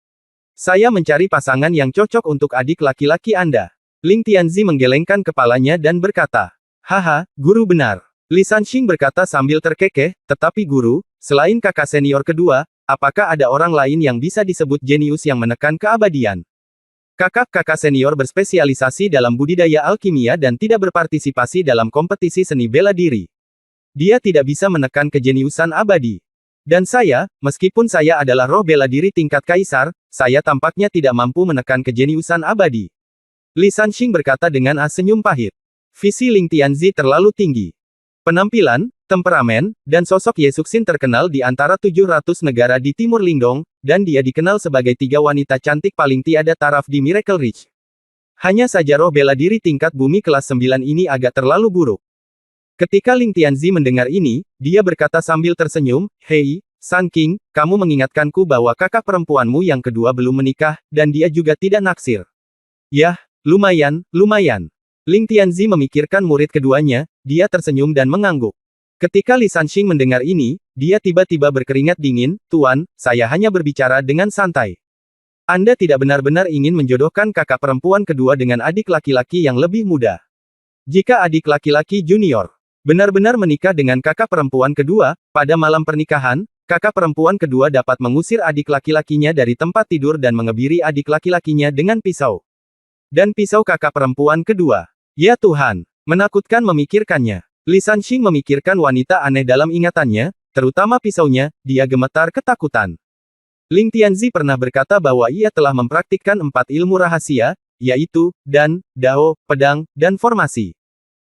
Saya mencari pasangan yang cocok untuk adik laki-laki Anda. Ling Tianzi menggelengkan kepalanya dan berkata, "Haha, guru benar." Li Sanxing berkata sambil terkekeh, "Tetapi guru, selain kakak senior kedua, apakah ada orang lain yang bisa disebut jenius yang menekan keabadian?" Kakak-kakak senior berspesialisasi dalam budidaya alkimia dan tidak berpartisipasi dalam kompetisi seni bela diri. Dia tidak bisa menekan kejeniusan abadi. Dan saya, meskipun saya adalah roh bela diri tingkat kaisar, saya tampaknya tidak mampu menekan kejeniusan abadi. Li Sanxing berkata dengan senyum pahit. Visi Ling Tianzi terlalu tinggi. Penampilan, temperamen, dan sosok Ye Suxin terkenal di antara 700 negara di Timur Lingdong, dan dia dikenal sebagai 3 wanita cantik paling tiada taraf di Miracle Ridge. Hanya saja roh bela diri tingkat bumi kelas 9 ini agak terlalu buruk. Ketika Ling Tianzi mendengar ini, dia berkata sambil tersenyum, "Hei, San King, kamu mengingatkanku bahwa kakak perempuanmu yang kedua belum menikah, dan dia juga tidak naksir." "Yah, lumayan, lumayan." Ling Tianzi memikirkan murid keduanya, dia tersenyum dan mengangguk. Ketika Li Sanxing mendengar ini, dia tiba-tiba berkeringat dingin, "Tuan, saya hanya berbicara dengan santai. Anda tidak benar-benar ingin menjodohkan kakak perempuan kedua dengan adik laki-laki yang lebih muda. Jika adik laki-laki junior benar-benar menikah dengan kakak perempuan kedua, pada malam pernikahan, kakak perempuan kedua dapat mengusir adik laki-lakinya dari tempat tidur dan mengebiri adik laki-lakinya dengan pisau. Dan pisau kakak perempuan kedua. Ya Tuhan, menakutkan memikirkannya. Li Sanxing memikirkan wanita aneh dalam ingatannya, terutama pisaunya, dia gemetar ketakutan. Ling Tianzi pernah berkata bahwa ia telah mempraktikkan 4 ilmu rahasia, yaitu, Dan, Dao, Pedang, dan Formasi.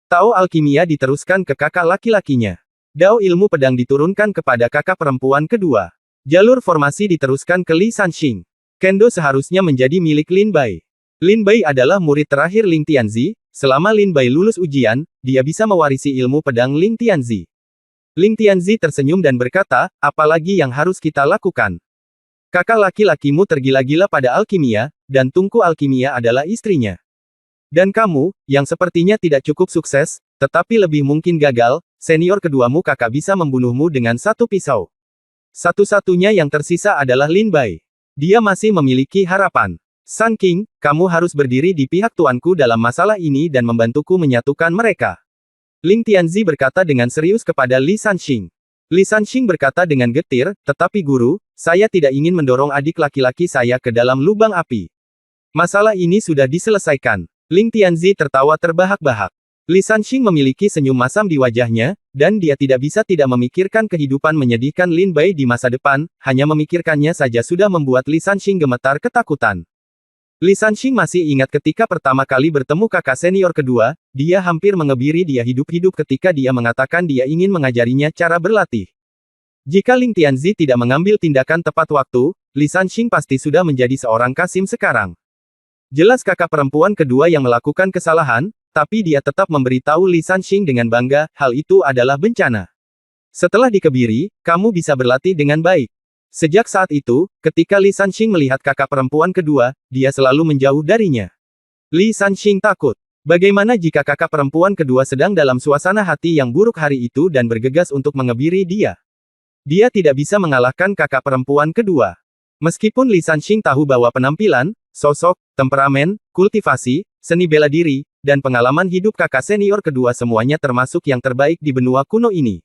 Tao alkimia diteruskan ke kakak laki-lakinya. Dao ilmu pedang diturunkan kepada kakak perempuan kedua. Jalur formasi diteruskan ke Li Sanxing. Kendo seharusnya menjadi milik Lin Bai. Lin Bai adalah murid terakhir Ling Tianzi, selama Lin Bai lulus ujian, dia bisa mewarisi ilmu pedang Ling Tianzi. Ling Tianzi tersenyum dan berkata, apalagi yang harus kita lakukan? Kakak laki-lakimu tergila-gila pada alkimia, dan Tungku alkimia adalah istrinya. Dan kamu, yang sepertinya tidak cukup sukses, tetapi lebih mungkin gagal, senior keduamu kakak bisa membunuhmu dengan satu pisau. Satu-satunya yang tersisa adalah Lin Bai. Dia masih memiliki harapan. Sun King, kamu harus berdiri di pihak tuanku dalam masalah ini dan membantuku menyatukan mereka. Ling Tianzi berkata dengan serius kepada Li Sanxing. Li Sanxing berkata dengan getir, tetapi guru, saya tidak ingin mendorong adik laki-laki saya ke dalam lubang api. Masalah ini sudah diselesaikan. Ling Tianzi tertawa terbahak-bahak. Li Sanxing memiliki senyum masam di wajahnya, dan dia tidak bisa tidak memikirkan kehidupan menyedihkan Lin Bai di masa depan, hanya memikirkannya saja sudah membuat Li Sanxing gemetar ketakutan. Li Sanxing masih ingat ketika pertama kali bertemu kakak senior kedua, dia hampir mengebiri dia hidup-hidup ketika dia mengatakan dia ingin mengajarinya cara berlatih. Jika Ling Tianzi tidak mengambil tindakan tepat waktu, Li Sanxing pasti sudah menjadi seorang kasim sekarang. Jelas kakak perempuan kedua yang melakukan kesalahan, tapi dia tetap memberitahu Li Sanxing dengan bangga, hal itu adalah bencana. Setelah dikebiri, kamu bisa berlatih dengan baik. Sejak saat itu, ketika Li Sanxing melihat kakak perempuan kedua, dia selalu menjauh darinya. Li Sanxing takut. Bagaimana jika kakak perempuan kedua sedang dalam suasana hati yang buruk hari itu dan bergegas untuk mengebiri dia? Dia tidak bisa mengalahkan kakak perempuan kedua. Meskipun Li Sanxing tahu bahwa penampilan, sosok, temperamen, kultivasi, seni bela diri, dan pengalaman hidup kakak senior kedua semuanya termasuk yang terbaik di benua kuno ini.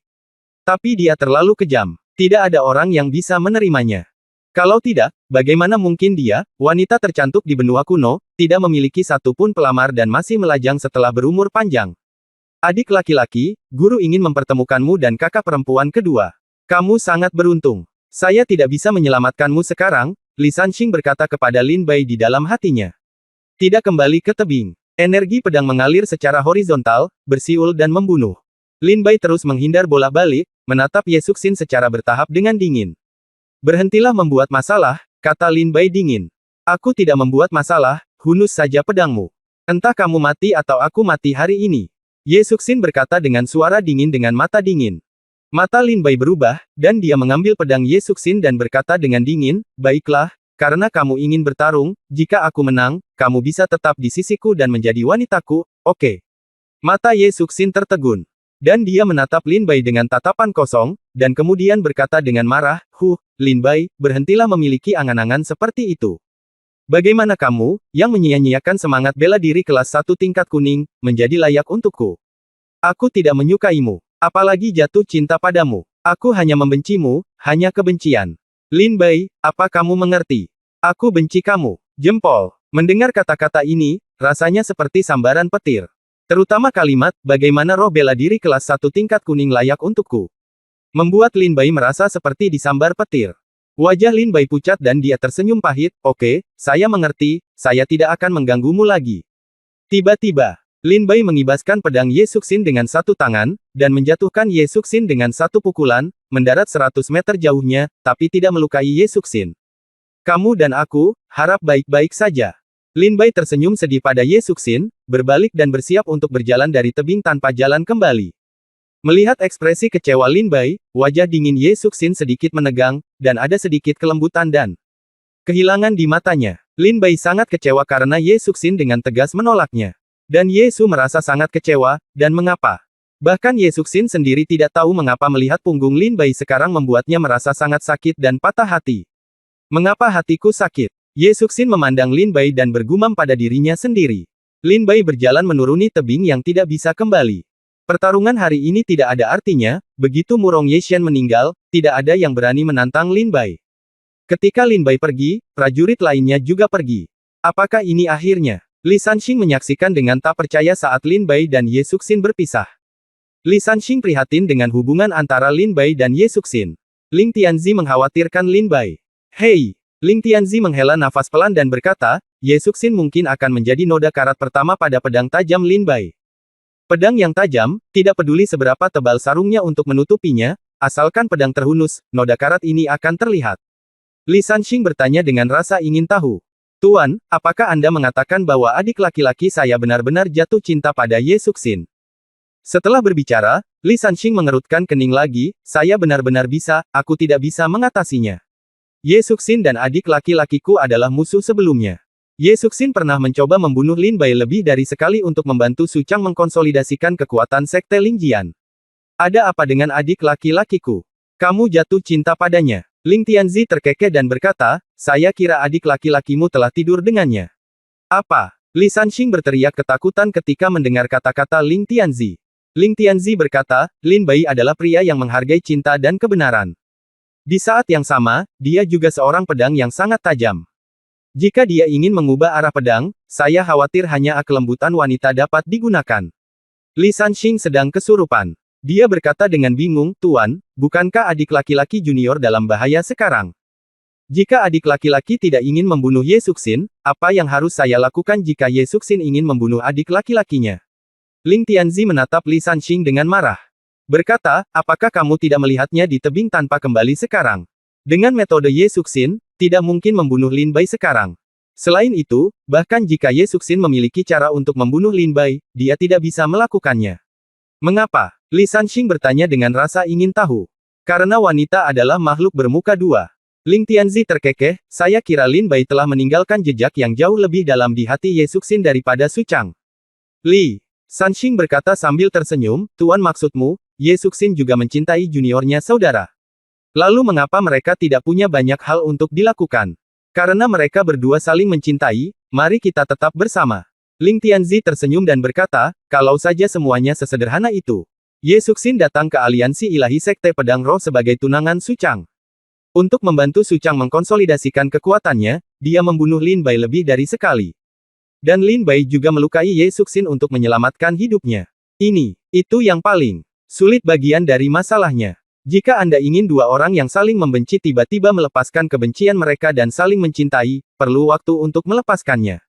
Tapi dia terlalu kejam. Tidak ada orang yang bisa menerimanya. Kalau tidak, bagaimana mungkin dia, wanita tercantik di benua kuno, tidak memiliki satupun pelamar dan masih melajang setelah berumur panjang? Adik laki-laki, guru ingin mempertemukanmu dan kakak perempuan kedua. Kamu sangat beruntung. Saya tidak bisa menyelamatkanmu sekarang, Li Sanxing berkata kepada Lin Bai di dalam hatinya. Tidak kembali ke tebing. Energi pedang mengalir secara horizontal, bersiul dan membunuh. Lin Bai terus menghindar bolak-balik, menatap Ye Suxin secara bertahap dengan dingin. Berhentilah membuat masalah, kata Lin Bai dingin. Aku tidak membuat masalah, hunus saja pedangmu. Entah kamu mati atau aku mati hari ini. Ye Suxin berkata dengan suara dingin dengan mata dingin. Mata Lin Bai berubah, dan dia mengambil pedang Ye Suxin dan berkata dengan dingin, baiklah, karena kamu ingin bertarung, jika aku menang, kamu bisa tetap di sisiku dan menjadi wanitaku, oke. Mata Ye Suxin tertegun. Dan dia menatap Lin Bai dengan tatapan kosong, dan kemudian berkata dengan marah, Lin Bai, berhentilah memiliki angan-angan seperti itu. Bagaimana kamu, yang menyia-nyiakan semangat bela diri kelas 1 tingkat kuning, menjadi layak untukku? Aku tidak menyukaimu, apalagi jatuh cinta padamu. Aku hanya membencimu, hanya kebencian. Lin Bai, apa kamu mengerti? Aku benci kamu. Jempol. Mendengar kata-kata ini, rasanya seperti sambaran petir. Terutama kalimat, bagaimana roh bela diri kelas 1 tingkat kuning layak untukku. Membuat Lin Bai merasa seperti disambar petir. Wajah Lin Bai pucat dan dia tersenyum pahit, oke, saya mengerti, saya tidak akan mengganggumu lagi. Tiba-tiba, Lin Bai mengibaskan pedang Ye Suxin dengan satu tangan, dan menjatuhkan Ye Suxin dengan satu pukulan, mendarat 100 meter jauhnya, tapi tidak melukai Ye Suxin. Kamu dan aku, harap baik-baik saja. Lin Bai tersenyum sedih pada Ye Suxin, berbalik dan bersiap untuk berjalan dari tebing tanpa jalan kembali. Melihat ekspresi kecewa Lin Bai, wajah dingin Ye Suxin sedikit menegang, dan ada sedikit kelembutan dan kehilangan di matanya. Lin Bai sangat kecewa karena Ye Suxin dengan tegas menolaknya. Dan Yesu merasa sangat kecewa, dan mengapa? Bahkan Ye Suxin sendiri tidak tahu mengapa melihat punggung Lin Bai sekarang membuatnya merasa sangat sakit dan patah hati. Mengapa hatiku sakit? Ye Suxin memandang Lin Bai dan bergumam pada dirinya sendiri. Lin Bai berjalan menuruni tebing yang tidak bisa kembali. Pertarungan hari ini tidak ada artinya, begitu Murong Yeshen meninggal, tidak ada yang berani menantang Lin Bai. Ketika Lin Bai pergi, prajurit lainnya juga pergi. Apakah ini akhirnya? Li Sanxing menyaksikan dengan tak percaya saat Lin Bai dan Ye Suxin berpisah. Li Sanxing prihatin dengan hubungan antara Lin Bai dan Ye Suxin. Ling Tianzi mengkhawatirkan Lin Bai. Hei! Ling Tianzi menghela nafas pelan dan berkata, Ye Suxin mungkin akan menjadi noda karat pertama pada pedang tajam Lin Bai. Pedang yang tajam, tidak peduli seberapa tebal sarungnya untuk menutupinya, asalkan pedang terhunus, noda karat ini akan terlihat. Li Sanxing bertanya dengan rasa ingin tahu. Tuan, apakah Anda mengatakan bahwa adik laki-laki saya benar-benar jatuh cinta pada Ye Suxin? Setelah berbicara, Li Sanxing mengerutkan kening lagi, saya benar-benar bisa, aku tidak bisa mengatasinya. Ye Suxin dan adik laki-lakiku adalah musuh sebelumnya. Ye Suxin pernah mencoba membunuh Lin Bai lebih dari sekali untuk membantu Su Chang mengkonsolidasikan kekuatan Sekte Lingjian. Ada apa dengan adik laki-lakiku? Kamu jatuh cinta padanya? Ling Tianzi terkekeh dan berkata, saya kira adik laki-lakimu telah tidur dengannya. Apa? Li Sanxing berteriak ketakutan ketika mendengar kata-kata Ling Tianzi. Ling Tianzi berkata, Lin Bai adalah pria yang menghargai cinta dan kebenaran. Di saat yang sama, dia juga seorang pedang yang sangat tajam. Jika dia ingin mengubah arah pedang, saya khawatir hanya kelembutan wanita dapat digunakan. Li Sanxing sedang kesurupan. Dia berkata dengan bingung, Tuan, bukankah adik laki-laki junior dalam bahaya sekarang? Jika adik laki-laki tidak ingin membunuh Ye Suxin, apa yang harus saya lakukan jika Ye Suxin ingin membunuh adik laki-lakinya? Ling Tianzi menatap Li Sanxing dengan marah. Berkata, apakah kamu tidak melihatnya di tebing tanpa kembali sekarang? Dengan metode Ye Suxin, tidak mungkin membunuh Lin Bai sekarang. Selain itu, bahkan jika Ye Suxin memiliki cara untuk membunuh Lin Bai, dia tidak bisa melakukannya. Mengapa? Li Sanxing bertanya dengan rasa ingin tahu. Karena wanita adalah makhluk bermuka dua. Ling Tianzi terkekeh, saya kira Lin Bai telah meninggalkan jejak yang jauh lebih dalam di hati Ye Suxin daripada Su Chang. Li Sanxing berkata sambil tersenyum, Tuan maksudmu, Ye Suxin juga mencintai juniornya saudara. Lalu mengapa mereka tidak punya banyak hal untuk dilakukan? Karena mereka berdua saling mencintai, mari kita tetap bersama. Ling Tianzi tersenyum dan berkata, kalau saja semuanya sesederhana itu. Ye Suxin datang ke aliansi ilahi Sekte Pedang Roh sebagai tunangan Su Chang. Untuk membantu Su Chang mengkonsolidasikan kekuatannya, dia membunuh Lin Bai lebih dari sekali. Dan Lin Bai juga melukai Ye Suxin untuk menyelamatkan hidupnya. Itu yang paling sulit bagian dari masalahnya. Jika Anda ingin dua orang yang saling membenci tiba-tiba melepaskan kebencian mereka dan saling mencintai, perlu waktu untuk melepaskannya.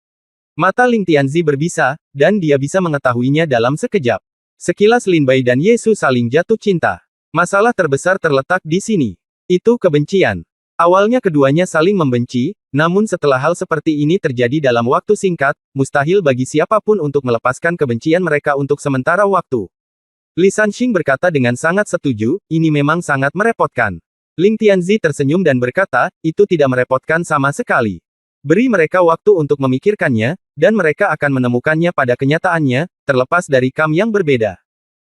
Mata Ling Tianzi berbisa, dan dia bisa mengetahuinya dalam sekejap. Sekilas Lin Bai dan Ye Su saling jatuh cinta. Masalah terbesar terletak di sini. Itu kebencian. Awalnya keduanya saling membenci, namun setelah hal seperti ini terjadi dalam waktu singkat, mustahil bagi siapapun untuk melepaskan kebencian mereka untuk sementara waktu. Li Sanxing berkata dengan sangat setuju, ini memang sangat merepotkan. Ling Tianzi tersenyum dan berkata, itu tidak merepotkan sama sekali. Beri mereka waktu untuk memikirkannya, dan mereka akan menemukannya pada kenyataannya, terlepas dari kam yang berbeda.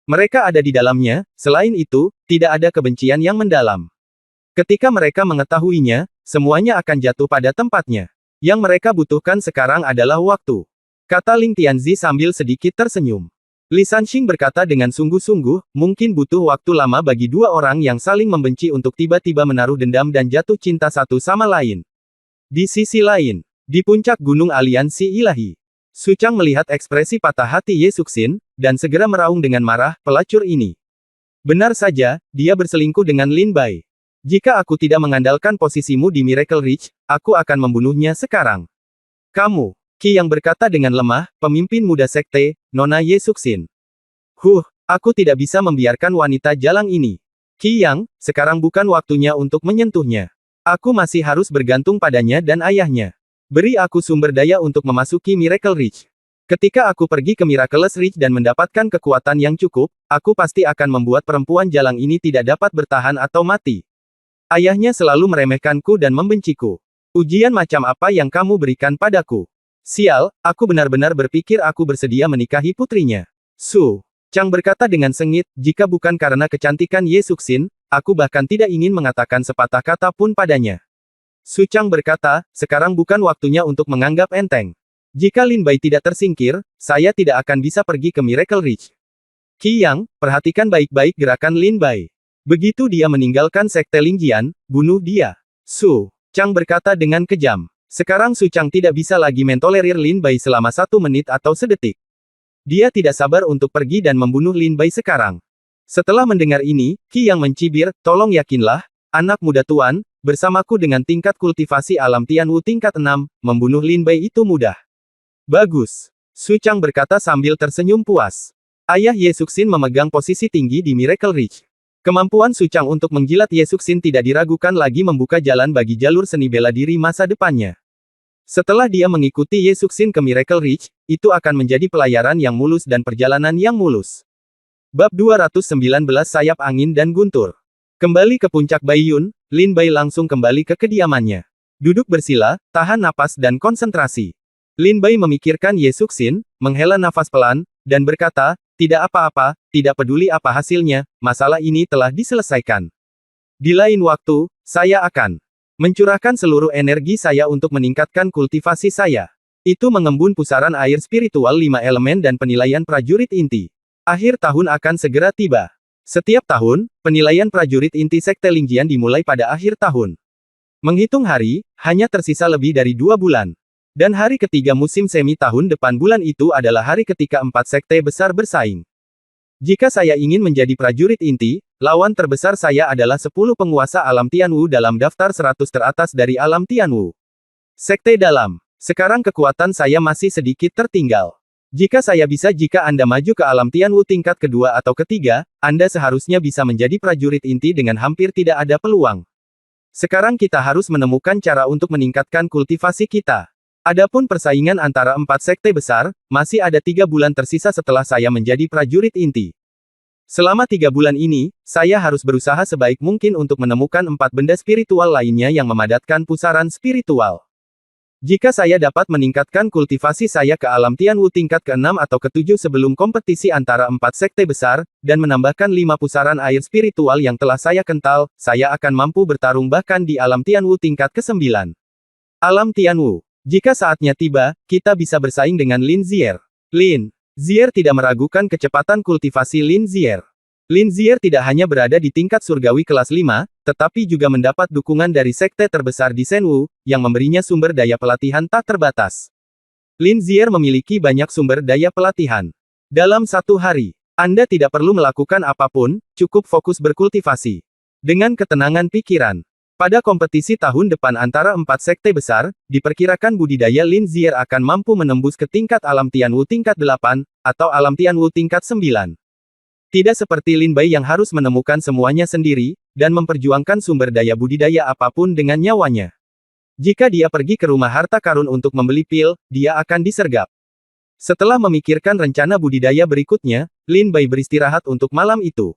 Mereka ada di dalamnya, selain itu, tidak ada kebencian yang mendalam. Ketika mereka mengetahuinya, semuanya akan jatuh pada tempatnya. Yang mereka butuhkan sekarang adalah waktu. Kata Ling Tianzi sambil sedikit tersenyum. Li Sanxing berkata dengan sungguh-sungguh, mungkin butuh waktu lama bagi dua orang yang saling membenci untuk tiba-tiba menaruh dendam dan jatuh cinta satu sama lain. Di sisi lain, di puncak gunung aliansi ilahi, Su Chang melihat ekspresi patah hati Ye Suxin, dan segera meraung dengan marah, pelacur ini. Benar saja, dia berselingkuh dengan Lin Bai. Jika aku tidak mengandalkan posisimu di Miracle Ridge, aku akan membunuhnya sekarang. Kamu, Qi yang berkata dengan lemah, pemimpin muda sekte, Nona Ye Suxin. Aku tidak bisa membiarkan wanita jalang ini. Qi Yang, sekarang bukan waktunya untuk menyentuhnya. Aku masih harus bergantung padanya dan ayahnya. Beri aku sumber daya untuk memasuki Miracle Ridge. Ketika aku pergi ke Miraculous Ridge dan mendapatkan kekuatan yang cukup, aku pasti akan membuat perempuan jalang ini tidak dapat bertahan atau mati. Ayahnya selalu meremehkanku dan membenciku. Ujian macam apa yang kamu berikan padaku? Sial, aku benar-benar berpikir aku bersedia menikahi putrinya. Su Chang berkata dengan sengit, jika bukan karena kecantikan Ye Suxin, aku bahkan tidak ingin mengatakan sepatah kata pun padanya. Su Chang berkata, sekarang bukan waktunya untuk menganggap enteng. Jika Lin Bai tidak tersingkir, saya tidak akan bisa pergi ke Miracle Ridge. Qi Yang, perhatikan baik-baik gerakan Lin Bai. Begitu dia meninggalkan sekte Lingjian, bunuh dia. Su Chang berkata dengan kejam. Sekarang Su Chang tidak bisa lagi mentolerir Lin Bai selama 1 menit atau sedetik. Dia tidak sabar untuk pergi dan membunuh Lin Bai sekarang. Setelah mendengar ini, Qi Yang mencibir, tolong yakinlah, anak muda tuan, bersamaku dengan tingkat kultivasi alam Tianwu tingkat 6, membunuh Lin Bai itu mudah. Bagus. Su Chang berkata sambil tersenyum puas. Ayah Ye Suxin memegang posisi tinggi di Miracle Ridge. Kemampuan Su Chang untuk menjilat Ye Suxin tidak diragukan lagi membuka jalan bagi jalur seni bela diri masa depannya. Setelah dia mengikuti Ye Suxin ke Miracle Ridge, itu akan menjadi pelayaran yang mulus dan perjalanan yang mulus. Bab 219 Sayap Angin dan Guntur. Kembali ke puncak Baiyun, Lin Bai langsung kembali ke kediamannya. Duduk bersila, tahan napas dan konsentrasi. Lin Bai memikirkan Ye Suxin, menghela nafas pelan, dan berkata, tidak apa-apa, tidak peduli apa hasilnya, masalah ini telah diselesaikan. Di lain waktu, saya akan mencurahkan seluruh energi saya untuk meningkatkan kultivasi saya. Itu mengembun pusaran air spiritual 5 elemen dan penilaian prajurit inti. Akhir tahun akan segera tiba. Setiap tahun, penilaian prajurit inti Sekte Lingjian dimulai pada akhir tahun. Menghitung hari, hanya tersisa lebih dari 2 bulan. Dan hari ketiga musim semi tahun depan bulan itu adalah hari ketika 4 sekte besar bersaing. Jika saya ingin menjadi prajurit inti, lawan terbesar saya adalah 10 penguasa alam Tianwu dalam daftar 100 teratas dari alam Tianwu. Sekte dalam. Sekarang kekuatan saya masih sedikit tertinggal. Jika Anda maju ke alam Tianwu tingkat kedua atau ketiga, Anda seharusnya bisa menjadi prajurit inti dengan hampir tidak ada peluang. Sekarang kita harus menemukan cara untuk meningkatkan kultivasi kita. Adapun persaingan antara 4 sekte besar, masih ada 3 bulan tersisa setelah saya menjadi prajurit inti. Selama 3 bulan ini, saya harus berusaha sebaik mungkin untuk menemukan 4 benda spiritual lainnya yang memadatkan pusaran spiritual. Jika saya dapat meningkatkan kultivasi saya ke alam Tianwu tingkat ke-6 atau ke-7 sebelum kompetisi antara 4 sekte besar, dan menambahkan 5 pusaran air spiritual yang telah saya kental, saya akan mampu bertarung bahkan di alam Tianwu tingkat ke-9. Alam Tianwu. Jika saatnya tiba, kita bisa bersaing dengan Lin Zier. Lin Zier tidak meragukan kecepatan kultivasi Lin Zier. Lin Zier tidak hanya berada di tingkat surgawi kelas 5, tetapi juga mendapat dukungan dari sekte terbesar di Shenwu, yang memberinya sumber daya pelatihan tak terbatas. Lin Zier memiliki banyak sumber daya pelatihan. Dalam 1 hari, Anda tidak perlu melakukan apapun, cukup fokus berkultivasi. Dengan ketenangan pikiran. Pada kompetisi tahun depan antara 4 sekte besar, diperkirakan budidaya Lin Zier akan mampu menembus ke tingkat alam Tianwu tingkat 8, atau alam Tianwu tingkat 9. Tidak seperti Lin Bai yang harus menemukan semuanya sendiri, dan memperjuangkan sumber daya budidaya apapun dengan nyawanya. Jika dia pergi ke rumah harta karun untuk membeli pil, dia akan disergap. Setelah memikirkan rencana budidaya berikutnya, Lin Bai beristirahat untuk malam itu.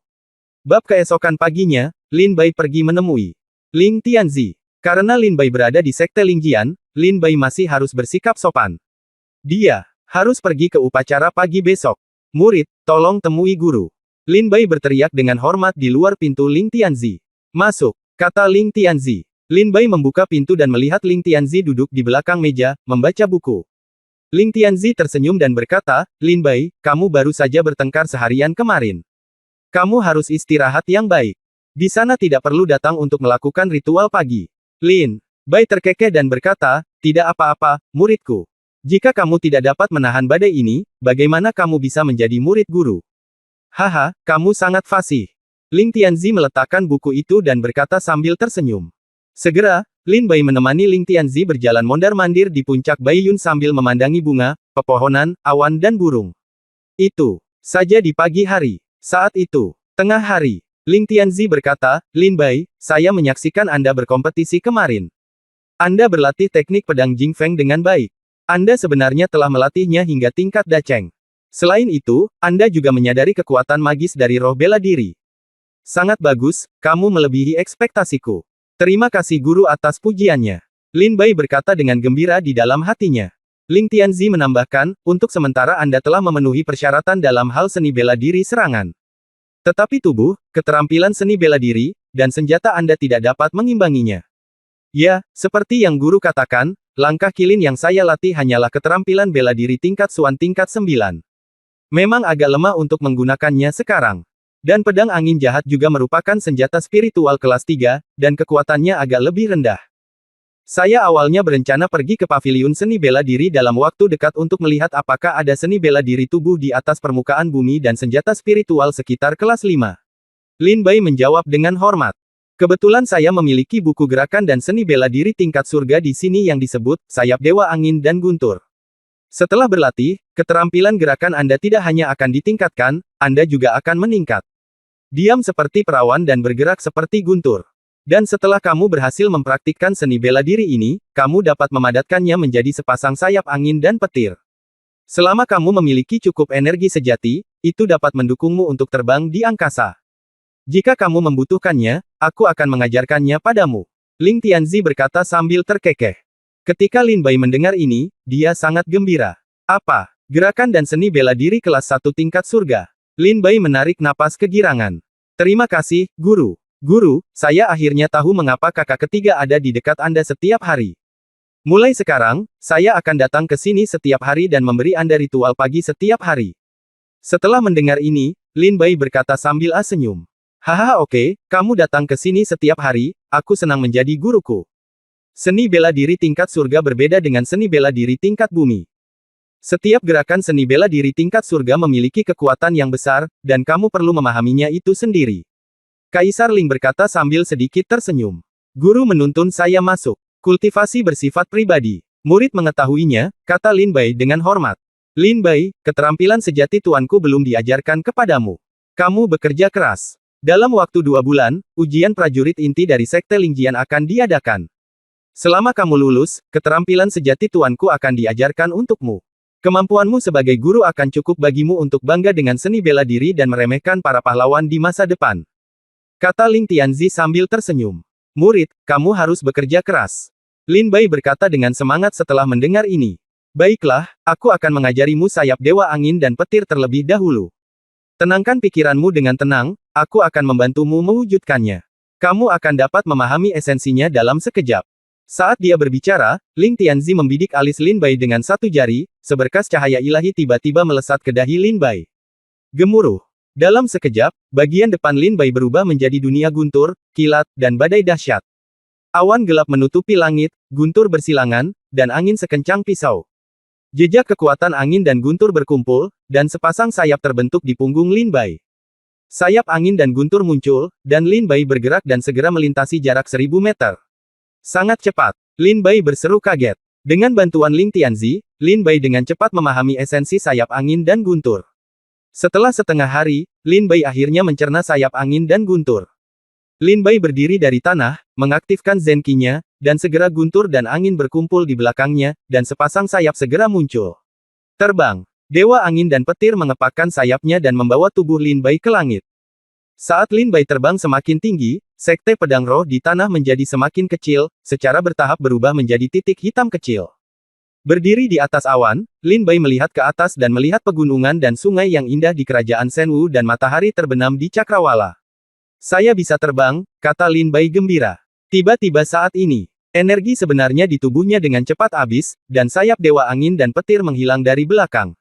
Bab keesokan paginya, Lin Bai pergi menemui Ling Tianzi. Karena Lin Bai berada di sekte Lingjian, Lin Bai masih harus bersikap sopan. Dia harus pergi ke upacara pagi besok. Murid, tolong temui guru. Lin Bai berteriak dengan hormat di luar pintu Ling Tianzi. Masuk, kata Ling Tianzi. Lin Bai membuka pintu dan melihat Ling Tianzi duduk di belakang meja, membaca buku. Ling Tianzi tersenyum dan berkata, Lin Bai, kamu baru saja bertengkar seharian kemarin. Kamu harus istirahat yang baik. Di sana tidak perlu datang untuk melakukan ritual pagi. Lin Bai terkekeh dan berkata, tidak apa-apa, muridku. Jika kamu tidak dapat menahan badai ini, bagaimana kamu bisa menjadi murid guru? Haha, kamu sangat fasih. Ling Tianzi meletakkan buku itu dan berkata sambil tersenyum. Segera, Lin Bai menemani Ling Tianzi berjalan mondar-mandir di puncak Baiyun sambil memandangi bunga, pepohonan, awan dan burung. Itu saja di pagi hari. Saat itu, tengah hari. Ling Tianzi berkata, Lin Bai, saya menyaksikan Anda berkompetisi kemarin. Anda berlatih teknik pedang Jingfeng dengan baik. Anda sebenarnya telah melatihnya hingga tingkat Dacheng. Selain itu, Anda juga menyadari kekuatan magis dari roh bela diri. Sangat bagus, kamu melebihi ekspektasiku. Terima kasih guru atas pujiannya. Lin Bai berkata dengan gembira di dalam hatinya. Ling Tianzi menambahkan, untuk sementara Anda telah memenuhi persyaratan dalam hal seni bela diri serangan. Tetapi tubuh, keterampilan seni bela diri, dan senjata Anda tidak dapat mengimbanginya. Ya, seperti yang guru katakan, langkah kilin yang saya latih hanyalah keterampilan bela diri tingkat Suan tingkat 9. Memang agak lemah untuk menggunakannya sekarang. Dan pedang angin jahat juga merupakan senjata spiritual kelas 3, dan kekuatannya agak lebih rendah. Saya awalnya berencana pergi ke paviliun seni bela diri dalam waktu dekat untuk melihat apakah ada seni bela diri tubuh di atas permukaan bumi dan senjata spiritual sekitar kelas 5. Lin Bai menjawab dengan hormat. Kebetulan saya memiliki buku gerakan dan seni bela diri tingkat surga di sini yang disebut, Sayap Dewa Angin dan Guntur. Setelah berlatih, keterampilan gerakan Anda tidak hanya akan ditingkatkan, Anda juga akan meningkat. Diam seperti perawan dan bergerak seperti guntur. Dan setelah kamu berhasil mempraktikkan seni bela diri ini, kamu dapat memadatkannya menjadi sepasang sayap angin dan petir. Selama kamu memiliki cukup energi sejati, itu dapat mendukungmu untuk terbang di angkasa. Jika kamu membutuhkannya, aku akan mengajarkannya padamu. Ling Tianzi berkata sambil terkekeh. Ketika Lin Bai mendengar ini, dia sangat gembira. Apa? Gerakan dan seni bela diri kelas 1 tingkat surga. Lin Bai menarik napas kegirangan. Terima kasih, Guru. Guru, saya akhirnya tahu mengapa kakak ketiga ada di dekat Anda setiap hari. Mulai sekarang, saya akan datang ke sini setiap hari dan memberi Anda ritual pagi setiap hari. Setelah mendengar ini, Lin Bai berkata sambil senyum. Hahaha oke, kamu datang ke sini setiap hari, aku senang menjadi guruku. Seni bela diri tingkat surga berbeda dengan seni bela diri tingkat bumi. Setiap gerakan seni bela diri tingkat surga memiliki kekuatan yang besar, dan kamu perlu memahaminya itu sendiri. Kaisar Ling berkata sambil sedikit tersenyum. Guru menuntun saya masuk. Kultivasi bersifat pribadi. Murid mengetahuinya, kata Lin Bai dengan hormat. Lin Bai, keterampilan sejati tuanku belum diajarkan kepadamu. Kamu bekerja keras. Dalam waktu 2 bulan, ujian prajurit inti dari Sekte Lingjian akan diadakan. Selama kamu lulus, keterampilan sejati tuanku akan diajarkan untukmu. Kemampuanmu sebagai guru akan cukup bagimu untuk bangga dengan seni bela diri dan meremehkan para pahlawan di masa depan. Kata Ling Tianzi sambil tersenyum. Murid, kamu harus bekerja keras. Lin Bai berkata dengan semangat setelah mendengar ini. Baiklah, aku akan mengajarimu sayap dewa angin dan petir terlebih dahulu. Tenangkan pikiranmu dengan tenang, aku akan membantumu mewujudkannya. Kamu akan dapat memahami esensinya dalam sekejap. Saat dia berbicara, Ling Tianzi membidik alis Lin Bai dengan satu jari, seberkas cahaya ilahi tiba-tiba melesat ke dahi Lin Bai. Gemuruh. Dalam sekejap, bagian depan Lin Bai berubah menjadi dunia guntur, kilat, dan badai dahsyat. Awan gelap menutupi langit, guntur bersilangan, dan angin sekencang pisau. Jejak kekuatan angin dan guntur berkumpul, dan sepasang sayap terbentuk di punggung Lin Bai. Sayap angin dan guntur muncul, dan Lin Bai bergerak dan segera melintasi jarak 1000 meter. Sangat cepat. Lin Bai berseru kaget. Dengan bantuan Ling Tianzi, Lin Bai dengan cepat memahami esensi sayap angin dan guntur. Setelah setengah hari, Lin Bai akhirnya mencerna sayap angin dan guntur. Lin Bai berdiri dari tanah, mengaktifkan Zenki-nya, dan segera guntur dan angin berkumpul di belakangnya, dan sepasang sayap segera muncul. Terbang. Dewa angin dan petir mengepakkan sayapnya dan membawa tubuh Lin Bai ke langit. Saat Lin Bai terbang semakin tinggi, sekte pedang roh di tanah menjadi semakin kecil, secara bertahap berubah menjadi titik hitam kecil. Berdiri di atas awan, Lin Bai melihat ke atas dan melihat pegunungan dan sungai yang indah di kerajaan Senwu dan matahari terbenam di cakrawala. Saya bisa terbang, kata Lin Bai gembira. Tiba-tiba saat ini, energi sebenarnya di tubuhnya dengan cepat habis, dan sayap dewa angin dan petir menghilang dari belakang.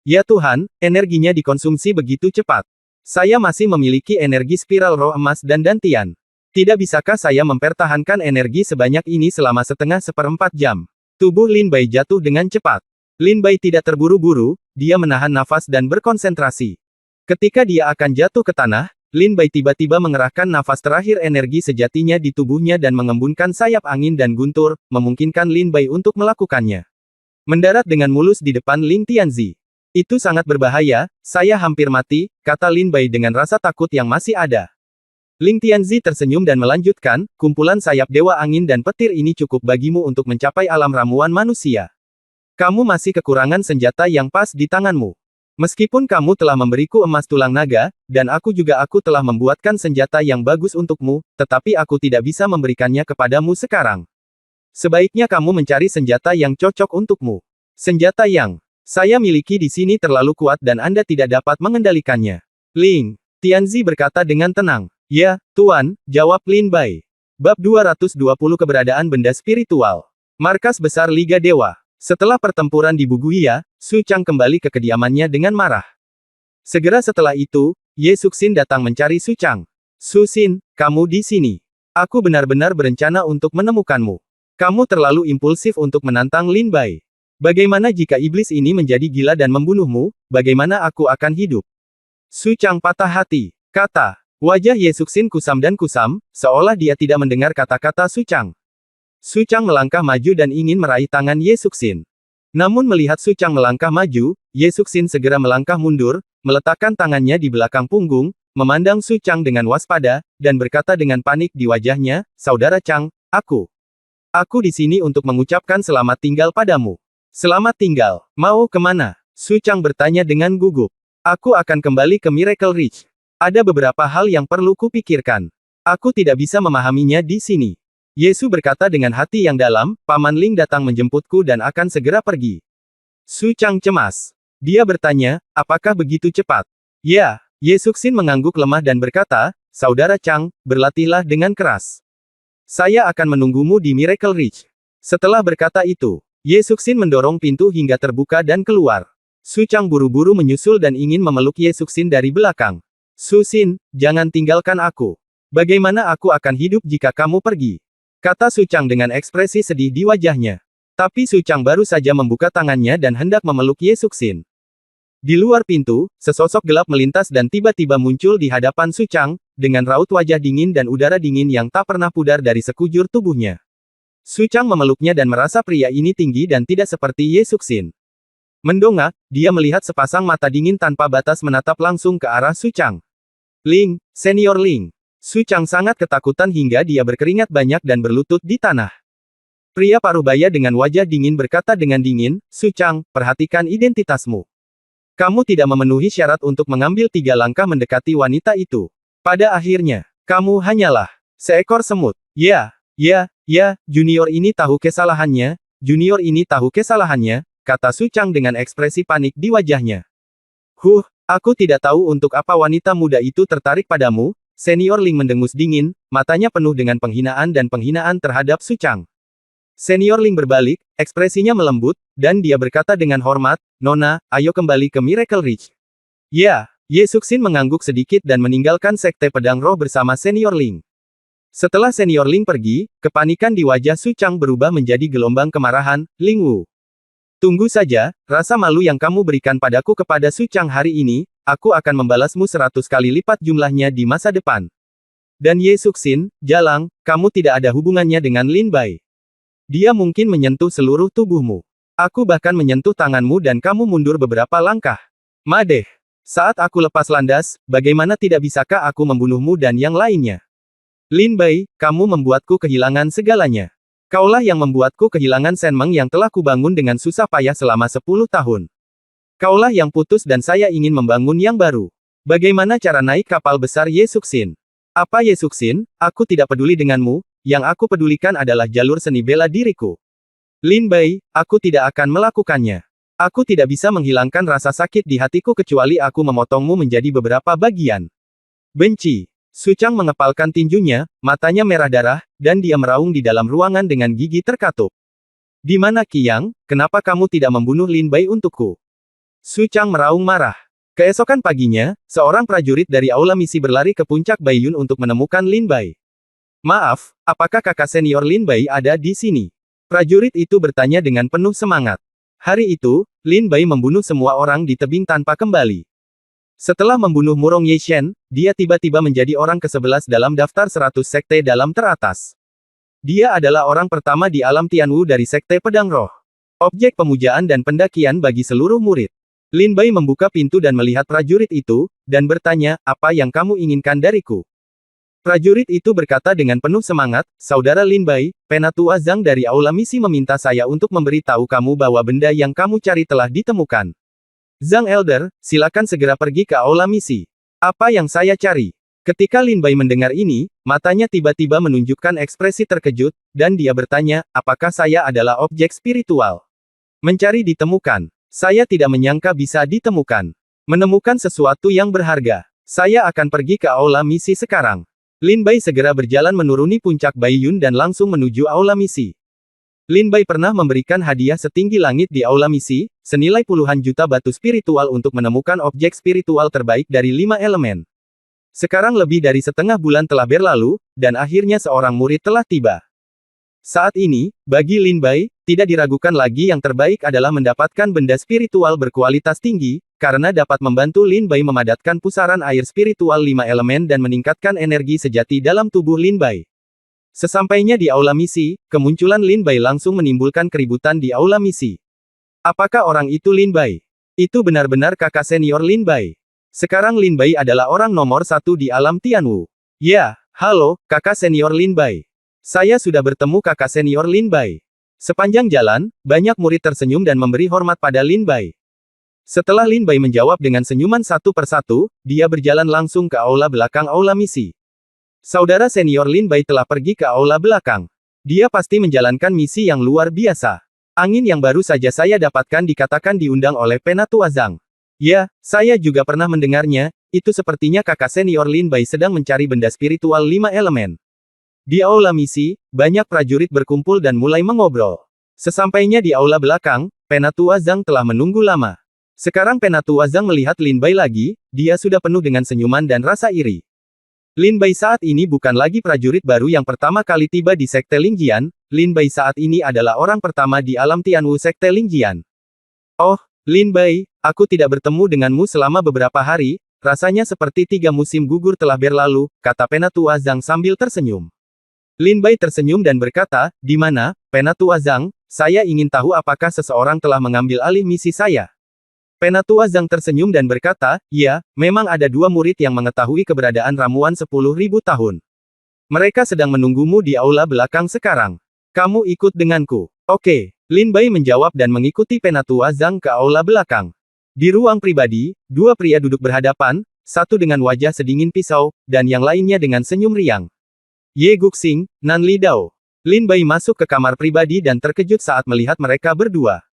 Ya Tuhan, energinya dikonsumsi begitu cepat. Saya masih memiliki energi spiral roh emas dan dantian. Tidak bisakah saya mempertahankan energi sebanyak ini selama seperempat jam? Tubuh Lin Bai jatuh dengan cepat. Lin Bai tidak terburu-buru, dia menahan nafas dan berkonsentrasi. Ketika dia akan jatuh ke tanah, Lin Bai tiba-tiba mengerahkan nafas terakhir energi sejatinya di tubuhnya dan mengembunkan sayap angin dan guntur, memungkinkan Lin Bai untuk melakukannya. Mendarat dengan mulus di depan Ling Tianzi. Itu sangat berbahaya, saya hampir mati, kata Lin Bai dengan rasa takut yang masih ada. Ling Tianzi tersenyum dan melanjutkan, kumpulan sayap dewa angin dan petir ini cukup bagimu untuk mencapai alam ramuan manusia. Kamu masih kekurangan senjata yang pas di tanganmu. Meskipun kamu telah memberiku emas tulang naga, dan aku telah membuatkan senjata yang bagus untukmu, tetapi aku tidak bisa memberikannya kepadamu sekarang. Sebaiknya kamu mencari senjata yang cocok untukmu. Senjata yang saya miliki di sini terlalu kuat dan Anda tidak dapat mengendalikannya. Ling Tianzi berkata dengan tenang. Ya, Tuan, jawab Lin Bai. Bab 220 Keberadaan Benda Spiritual. Markas Besar Liga Dewa. Setelah pertempuran di Buguia, Su Chang kembali ke kediamannya dengan marah. Segera setelah itu, Ye Suxin datang mencari Su Chang. Su Xin, kamu di sini. Aku benar-benar berencana untuk menemukanmu. Kamu terlalu impulsif untuk menantang Lin Bai. Bagaimana jika iblis ini menjadi gila dan membunuhmu, bagaimana aku akan hidup? Su Chang patah hati, kata. Wajah Ye Suxin kusam dan kusam, seolah dia tidak mendengar kata-kata Su Chang. Su Chang melangkah maju dan ingin meraih tangan Ye Suxin. Namun melihat Su Chang melangkah maju, Ye Suxin segera melangkah mundur, meletakkan tangannya di belakang punggung, memandang Su Chang dengan waspada, dan berkata dengan panik di wajahnya, Saudara Chang, aku di sini untuk mengucapkan selamat tinggal padamu. Selamat tinggal. Mau kemana? Su Chang bertanya dengan gugup. Aku akan kembali ke Miracle Ridge. Ada beberapa hal yang perlu kupikirkan. Aku tidak bisa memahaminya di sini. Yesu berkata dengan hati yang dalam, Paman Ling datang menjemputku dan akan segera pergi. Su Chang cemas. Dia bertanya, apakah begitu cepat? Ya, Ye Suxin mengangguk lemah dan berkata, Saudara Chang, berlatihlah dengan keras. Saya akan menunggumu di Miracle Ridge. Setelah berkata itu, Ye Suxin mendorong pintu hingga terbuka dan keluar. Su Chang buru-buru menyusul dan ingin memeluk Ye Suxin dari belakang. Su Xin, jangan tinggalkan aku. Bagaimana aku akan hidup jika kamu pergi? Kata Su Chang dengan ekspresi sedih di wajahnya. Tapi Su Chang baru saja membuka tangannya dan hendak memeluk Ye Suxin. Di luar pintu, sesosok gelap melintas dan tiba-tiba muncul di hadapan Su Chang, dengan raut wajah dingin dan udara dingin yang tak pernah pudar dari sekujur tubuhnya. Su Chang memeluknya dan merasa pria ini tinggi dan tidak seperti Ye Suxin. Mendongak, dia melihat sepasang mata dingin tanpa batas menatap langsung ke arah Su Chang. Ling, Senior Ling. Su Chang sangat ketakutan hingga dia berkeringat banyak dan berlutut di tanah. Pria parubaya dengan wajah dingin berkata dengan dingin, Su Chang, perhatikan identitasmu. Kamu tidak memenuhi syarat untuk mengambil 3 langkah mendekati wanita itu. Pada akhirnya, kamu hanyalah seekor semut. Ya, junior ini tahu kesalahannya, kata Su Chang dengan ekspresi panik di wajahnya. Aku tidak tahu untuk apa wanita muda itu tertarik padamu, Senior Ling mendengus dingin, matanya penuh dengan penghinaan dan penghinaan terhadap Su Chang. Senior Ling berbalik, ekspresinya melembut, dan dia berkata dengan hormat, Nona, ayo kembali ke Miracle Ridge. Ya, Ye Suxin mengangguk sedikit dan meninggalkan Sekte Pedang Roh bersama Senior Ling. Setelah Senior Ling pergi, kepanikan di wajah Su Chang berubah menjadi gelombang kemarahan, Ling Wu. Tunggu saja, rasa malu yang kamu berikan padaku kepada Su Chang hari ini, aku akan membalasmu 100 kali lipat jumlahnya di masa depan. Dan Ye Suxin, jalang, kamu tidak ada hubungannya dengan Lin Bai. Dia mungkin menyentuh seluruh tubuhmu. Aku bahkan menyentuh tanganmu dan kamu mundur beberapa langkah. Madeh. Saat aku lepas landas, bagaimana tidak bisakah aku membunuhmu dan yang lainnya? Lin Bai, kamu membuatku kehilangan segalanya. Kaulah yang membuatku kehilangan Senmeng yang telah kubangun dengan susah payah selama 10 tahun. Kaulah yang putus dan saya ingin membangun yang baru. Bagaimana cara naik kapal besar Ye Suxin? Apa Ye Suxin, aku tidak peduli denganmu, yang aku pedulikan adalah jalur seni bela diriku. Lin Bai, aku tidak akan melakukannya. Aku tidak bisa menghilangkan rasa sakit di hatiku kecuali aku memotongmu menjadi beberapa bagian. Benci. Su Chang mengepalkan tinjunya, matanya merah darah, dan dia meraung di dalam ruangan dengan gigi terkatup. Di mana Qiyang, kenapa kamu tidak membunuh Lin Bai untukku? Su Chang meraung marah. Keesokan paginya, seorang prajurit dari aula misi berlari ke puncak Baiyun untuk menemukan Lin Bai. Maaf, apakah kakak senior Lin Bai ada di sini? Prajurit itu bertanya dengan penuh semangat. Hari itu, Lin Bai membunuh semua orang di tebing tanpa kembali. Setelah membunuh Murong Yeishen, dia tiba-tiba menjadi orang ke-11 dalam daftar 100 sekte dalam teratas. Dia adalah orang pertama di alam Tianwu dari Sekte Pedang Roh. Objek pemujaan dan pendakian bagi seluruh murid. Lin Bai membuka pintu dan melihat prajurit itu, dan bertanya, apa yang kamu inginkan dariku? Prajurit itu berkata dengan penuh semangat, Saudara Lin Bai, Penatua Zhang dari aula misi meminta saya untuk memberitahu kamu bahwa benda yang kamu cari telah ditemukan. Zhang Elder, silakan segera pergi ke aula misi. Apa yang saya cari? Ketika Lin Bai mendengar ini, matanya tiba-tiba menunjukkan ekspresi terkejut, dan dia bertanya, apakah saya adalah objek spiritual? Mencari ditemukan. Saya tidak menyangka bisa ditemukan. Menemukan sesuatu yang berharga. Saya akan pergi ke aula misi sekarang. Lin Bai segera berjalan menuruni puncak Baiyun dan langsung menuju aula misi. Lin Bai pernah memberikan hadiah setinggi langit di aula misi, senilai puluhan juta batu spiritual untuk menemukan objek spiritual terbaik dari 5 elemen. Sekarang lebih dari setengah bulan telah berlalu, dan akhirnya seorang murid telah tiba. Saat ini, bagi Lin Bai, tidak diragukan lagi yang terbaik adalah mendapatkan benda spiritual berkualitas tinggi, karena dapat membantu Lin Bai memadatkan pusaran air spiritual 5 elemen dan meningkatkan energi sejati dalam tubuh Lin Bai. Sesampainya di aula misi, kemunculan Lin Bai langsung menimbulkan keributan di aula misi. Apakah orang itu Lin Bai? Itu benar-benar kakak senior Lin Bai. Sekarang Lin Bai adalah orang nomor 1 di alam Tianwu. Ya, halo, kakak senior Lin Bai. Saya sudah bertemu kakak senior Lin Bai. Sepanjang jalan, banyak murid tersenyum dan memberi hormat pada Lin Bai. Setelah Lin Bai menjawab dengan senyuman satu persatu, dia berjalan langsung ke aula belakang aula misi. Saudara senior Lin Bai telah pergi ke aula belakang. Dia pasti menjalankan misi yang luar biasa. Angin yang baru saja saya dapatkan dikatakan diundang oleh Penatua Zhang. Ya, saya juga pernah mendengarnya, itu sepertinya kakak senior Lin Bai sedang mencari benda spiritual 5 elemen. Di aula misi, banyak prajurit berkumpul dan mulai mengobrol. Sesampainya di aula belakang, Penatua Zhang telah menunggu lama. Sekarang Penatua Zhang melihat Lin Bai lagi, dia sudah penuh dengan senyuman dan rasa iri. Lin Bai saat ini bukan lagi prajurit baru yang pertama kali tiba di Sekte Lingjian, Lin Bai saat ini adalah orang pertama di alam Tianwu Sekte Lingjian. Oh, Lin Bai, aku tidak bertemu denganmu selama beberapa hari, rasanya seperti 3 musim gugur telah berlalu, kata Penatua Zhang sambil tersenyum. Lin Bai tersenyum dan berkata, di mana, Penatua Zhang, saya ingin tahu apakah seseorang telah mengambil alih misi saya. Penatua Zhang tersenyum dan berkata, ya, memang ada 2 murid yang mengetahui keberadaan ramuan 10.000 tahun. Mereka sedang menunggumu di aula belakang sekarang. Kamu ikut denganku. Oke. Lin Bai menjawab dan mengikuti Penatua Zhang ke aula belakang. Di ruang pribadi, 2 pria duduk berhadapan, satu dengan wajah sedingin pisau, dan yang lainnya dengan senyum riang. Ye Guxing, Nan Li Dao. Lin Bai masuk ke kamar pribadi dan terkejut saat melihat mereka berdua.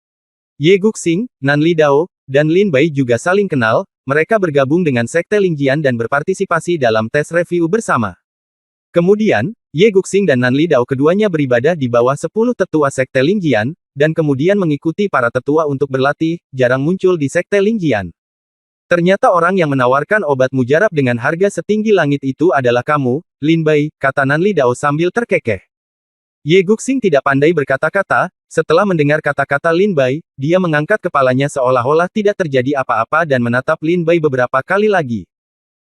Ye Guxing, Nan Li Dao, dan Lin Bai juga saling kenal, mereka bergabung dengan Sekte Lingjian dan berpartisipasi dalam tes review bersama. Kemudian, Ye Guxing dan Nan Li Dao keduanya beribadah di bawah 10 tetua Sekte Lingjian, dan kemudian mengikuti para tetua untuk berlatih, jarang muncul di Sekte Lingjian. Ternyata orang yang menawarkan obat mujarab dengan harga setinggi langit itu adalah kamu, Lin Bai, kata Nan Li Dao sambil terkekeh. Ye Guxing tidak pandai berkata-kata, setelah mendengar kata-kata Lin Bai, dia mengangkat kepalanya seolah-olah tidak terjadi apa-apa dan menatap Lin Bai beberapa kali lagi.